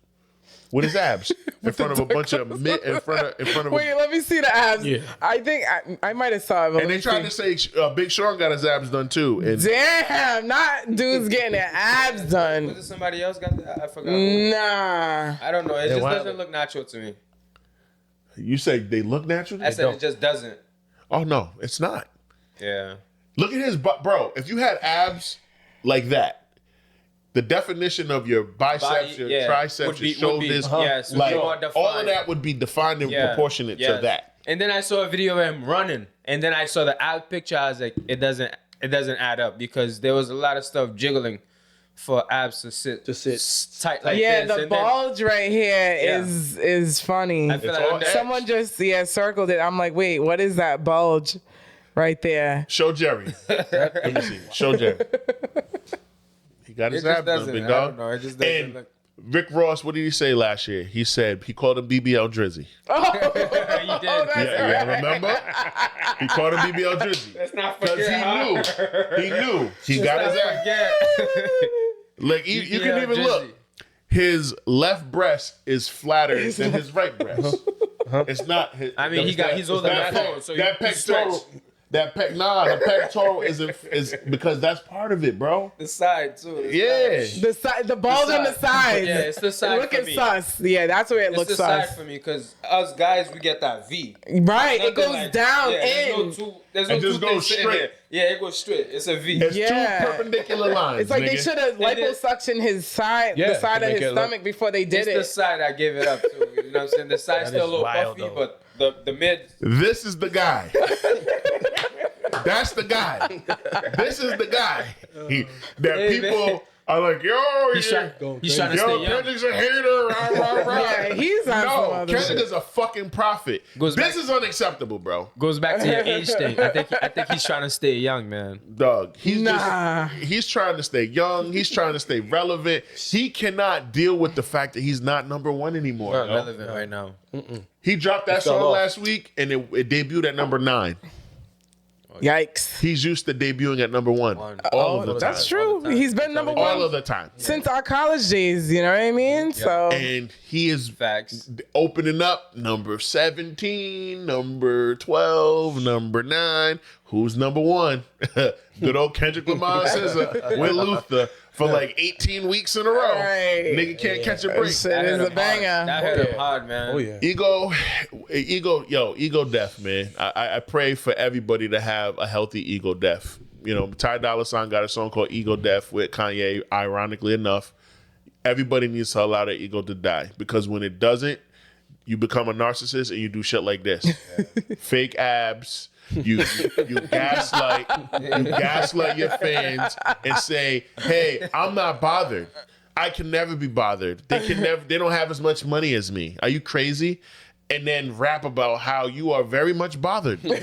With his abs in front of a bunch of in front of. Wait, let me see the abs. Yeah. I think I might have saw it. But and they tried to say Big Sean got his abs done too. And damn, not dudes getting their abs done. Was it somebody else got that? I forgot. Nah, I don't know. It just doesn't look natural to me. You say they look natural? I said it just doesn't. Oh no, it's not. Yeah. Look at his butt, bro. If you had abs like that. The definition of your biceps, your triceps, your shoulders, like all of that would be defined and proportionate to that. And then I saw a video of him running, and then I saw the ab picture. I was like, it doesn't add up because there was a lot of stuff jiggling for abs to sit tight like this. The bulge right here is funny. I feel like someone just circled it. I'm like, wait, what is that bulge right there? Show Jerry. Let me see. Show Jerry. Got his abs done, big dog. I don't know. It just doesn't look. Rick Ross, what did he say last year? He said he called him BBL Drizzy. Oh, he did. Yeah, remember? He called him BBL Drizzy. Let's not forget. He knew. He got his ass. Like you can even look. His left breast is flatter than his right breast. It's not. I mean, he's older than that, so that pectoral. The pectoral is because that's part of it, bro. The side too. The bulge on the side. Yeah, it's the side. Looking sus. Yeah, that's where it looks sus. It's the side for me because us guys we get that V. Right, it goes down in. There's no just goes straight. Yeah, it goes straight. It's a V. It's two perpendicular lines. It's like they should have liposuctioned his side, the side of his stomach before they did it. It's the side I give it up to. You know what I'm saying? The side's still a little puffy, but the mid. This is the guy. That's the guy. This is the guy. People are like, yo, he's trying to stay young. Kendrick's a hater. Yeah, he's on Kendrick is a fucking prophet. This is unacceptable, bro. Goes back to your age thing. I think he's trying to stay young, man. Dog, he's trying to stay young. He's trying to stay relevant. He cannot deal with the fact that he's not number one anymore. Not relevant right now. He dropped that song last week, and it debuted at number 9. Yikes. He's used to debuting at number 1 all of the time. That's true. He's been number 1 all of the time since our college days, you know what I mean? So and he is opening up number 17, number 12, number 9. Who's number 1? Good old Kendrick Lamar SZA with Luther for like 18 weeks in a row. Right. Nigga can't catch a break. Shit is a banger. That hurt him hard, man. Oh yeah. Ego death, man. I pray for everybody to have a healthy ego death. You know, Ty Dolla $ign got a song called Ego Death with Kanye, ironically enough. Everybody needs to allow their ego to die because when it doesn't, you become a narcissist and you do shit like this. Fake abs. You gaslight your fans and say, hey, I'm not bothered. I can never be bothered. They don't have as much money as me. Are you crazy? And then rap about how you are very much bothered. You've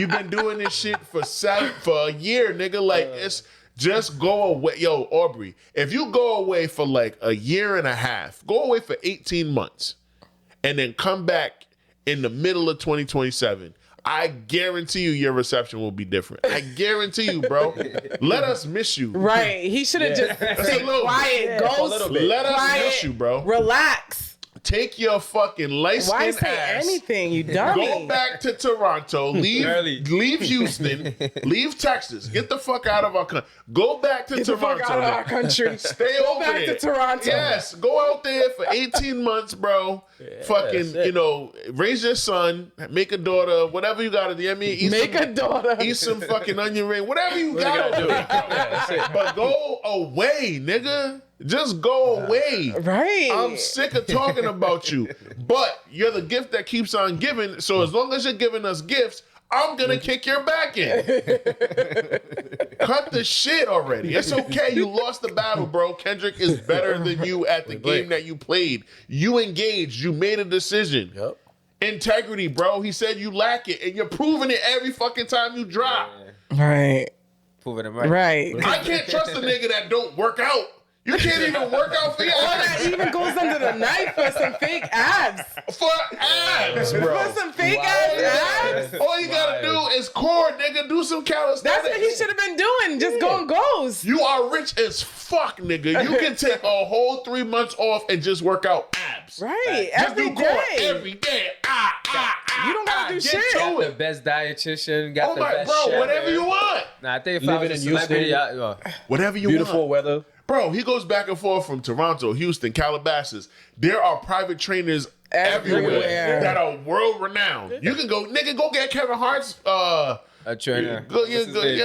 been doing this shit for a year, nigga. Like it's just go away. Yo, Aubrey, if you go away for like a year and a half, go away for 18 months and then come back in the middle of 2027, I guarantee you your reception will be different. I guarantee you, bro. Let us miss you. Right. He should have just stayed quiet. Go let us miss you, bro. Relax. Take your fucking light-skinned ass. Why say anything, you dummy? Go back to Toronto. Leave Houston. Leave Texas. Get the fuck out of our country. Go back to Toronto. Get the fuck out of our country. Stay over there. Go back to Toronto. Yes. Go out there for 18 months, bro. Fucking, raise your son. Make a daughter. Whatever you got to do. I mean, eat some fucking onion ring. Whatever you got to do. But go away, nigga. Just go away. Right. I'm sick of talking about you. But you're the gift that keeps on giving. So as long as you're giving us gifts, I'm going to kick your back in. Cut the shit already. It's okay. You lost the battle, bro. Kendrick is better than you at the game that you played. You engaged. You made a decision. Yep. Integrity, bro. He said you lack it. And you're proving it every fucking time you drop. Right. proving them right. Right. I can't trust a nigga that don't work out. You can't even work out for your Or that abs. even goes under the knife for some fake abs. For abs, bro. For some fake ass abs. All you gotta do is core, nigga. Do some calisthenics. That's what he should have been doing. Just going ghost. You are rich as fuck, nigga. You can take a whole 3 months off and just work out abs. Right. Just Every do core day. every day. You don't gotta do Get shit. to Got the it. best dietitian. Got Oh the my, best bro, chef, whatever man. you want. Nah, I think if I Living was a in Houston. celebrity, Whatever you Beautiful want. weather. Bro, he goes back and forth from Toronto, Houston, Calabasas. There are private trainers everywhere Everywhere. that are world renowned. You can go, nigga, go get Kevin Hart's a trainer. Go, What's his name?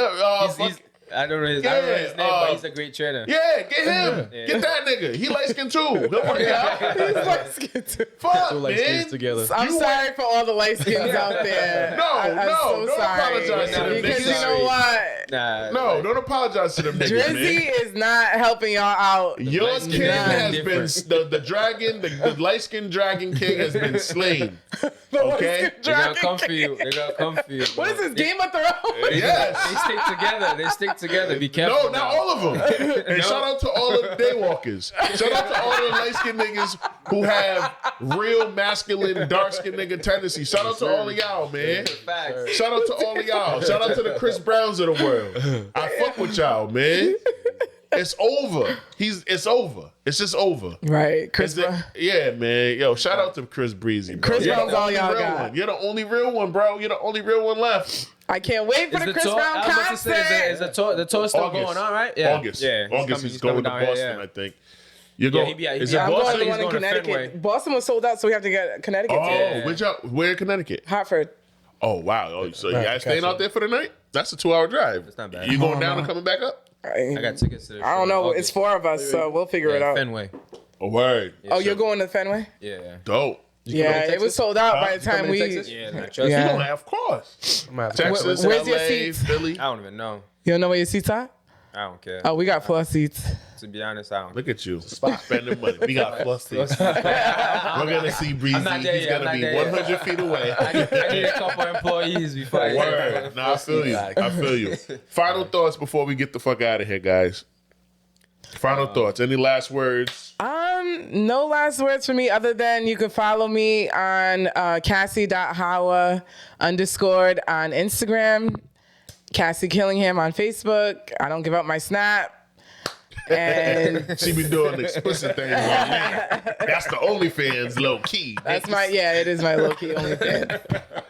fuck- I don't know his name, but he's a great trainer. yeah, get him. Yeah. Get that nigga. He light skinned too. He'll work out. He's light skinned too. Fuck, Two light man. skins together. I'm sorry for all the light skins out there. I'm No, so don't sorry. apologize to them Because niggas. you know what? Nah, No, don't apologize to them niggas, Drizzy man. is not helping y'all out. Your light-skinned king niggas has different. been the dragon, the light skinned dragon king has been slain. Okay? They're gonna come for you. They're gonna come for you. What is bro. this, Game of Thrones? Yes. They stick together. They stick together. Be careful. No, not all of them. And shout out to all of the daywalkers. Shout out to all the light skinned niggas who have real masculine, dark skinned nigga tendencies. Shout out to all of y'all, man. Facts. Shout out to all of y'all. Shout out to the Chris Browns of the world. I fuck with y'all, man. It's over. It's over. It's just over. Right, Chris. Yeah, man. Yo, shout out to Chris Breezy, bro. Chris You're the Brown's all only y'all real got. one. You're the only real one, bro. You're the only real one left. I can't wait for the Chris tour? Brown I was about to say, concert. is the tour still August. going on, right? Yeah. August. Yeah. August is going to coming down Boston, here, I think. You're going. he be- Is he it be- I'm going Boston? to one in He's going to Connecticut. Fenway. Boston was sold out, so we have to get Connecticut. Oh, too. where in Connecticut? Hartford. Oh, wow. Oh, so you Right, guys staying gotcha. out there for the night? That's a 2-hour drive. It's not bad. You going down and coming back up? I got tickets to the I don't show in know. August. It's 4 of us, so we'll figure it out. Fenway. Oh, word. Oh, you're going to Fenway? Yeah. Dope. Yeah, it was sold out by the time we. Yeah, nah, trust Yeah. You me. don't have, of course. I'm gonna have to- Texas, Where's your LA, seats? Philly. I don't even know. You don't know where your seats are? I don't care. Oh, we got 4 seats. To be honest, I don't. Look at you. Spending money. We got plus seats. We're going to see Breezy. not there He's yet. going to I'm be not there 100 feet away. I need a couple employees before I Word. Nah, I feel you. I feel you. Final thoughts before we get the fuck out of here, guys. Final thoughts. Any last words? No last words for me other than you can follow me on Cassie.Howa_ on Instagram, Cassie Killingham on Facebook. I don't give up my Snap. And She be doing explicit things on there. That's the OnlyFans low key. that's it is my low key OnlyFans.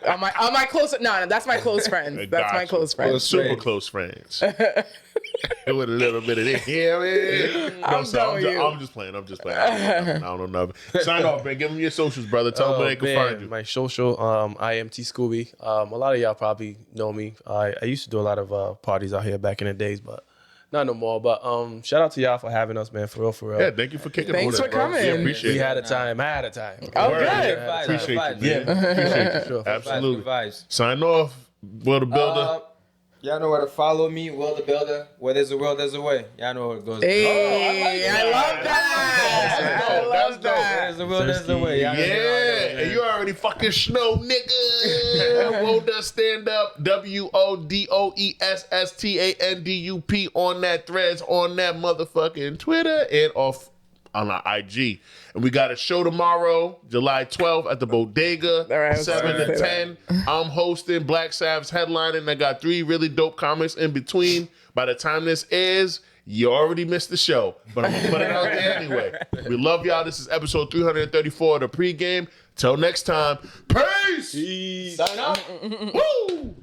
on my close that's my close friends. That's my Gotcha. close friends. Super close friends. With a little bit of this. Yeah, man. No, I'm done with you. I'm just playing. I don't know nothing. Sign off, man. Give them your socials, brother. Tell them where they can man, find you. My social, I am T Scooby. A lot of y'all probably know me. I used to do a lot of parties out here back in the days, but not no more. But shout out to y'all for having us, man. For real, for real. Yeah, thank you for kicking Thanks with us, for bro. coming. We appreciate We it. had a time. I had a time. Oh, Word. good. Appreciate Vibes, you, man. Appreciate you. Sure. Absolutely. Good vibes. Sign off. Will the Builder. Y'all know where to follow me, Wil The Builder. Where there's a will, there's a way. Y'all know where it goes. Hey, I love that. That's I dope. love That's that. There's a will, there's a way. Y'all know Yeah, and you already fucking snow, nigga. Woda stand up, WODOESSTANDUP on that threads, on that motherfucking Twitter, and off on our IG. And we got a show tomorrow, July 12th at the Bodega, All right, 7 to 10. I'm hosting, Black Sav's headlining. I got 3 really dope comics in between. By the time this airs, you already missed the show, but I'm gonna put it out there anyway. We love y'all. This is episode 334 of the Pregame. Till next time, peace. Sign up. Woo!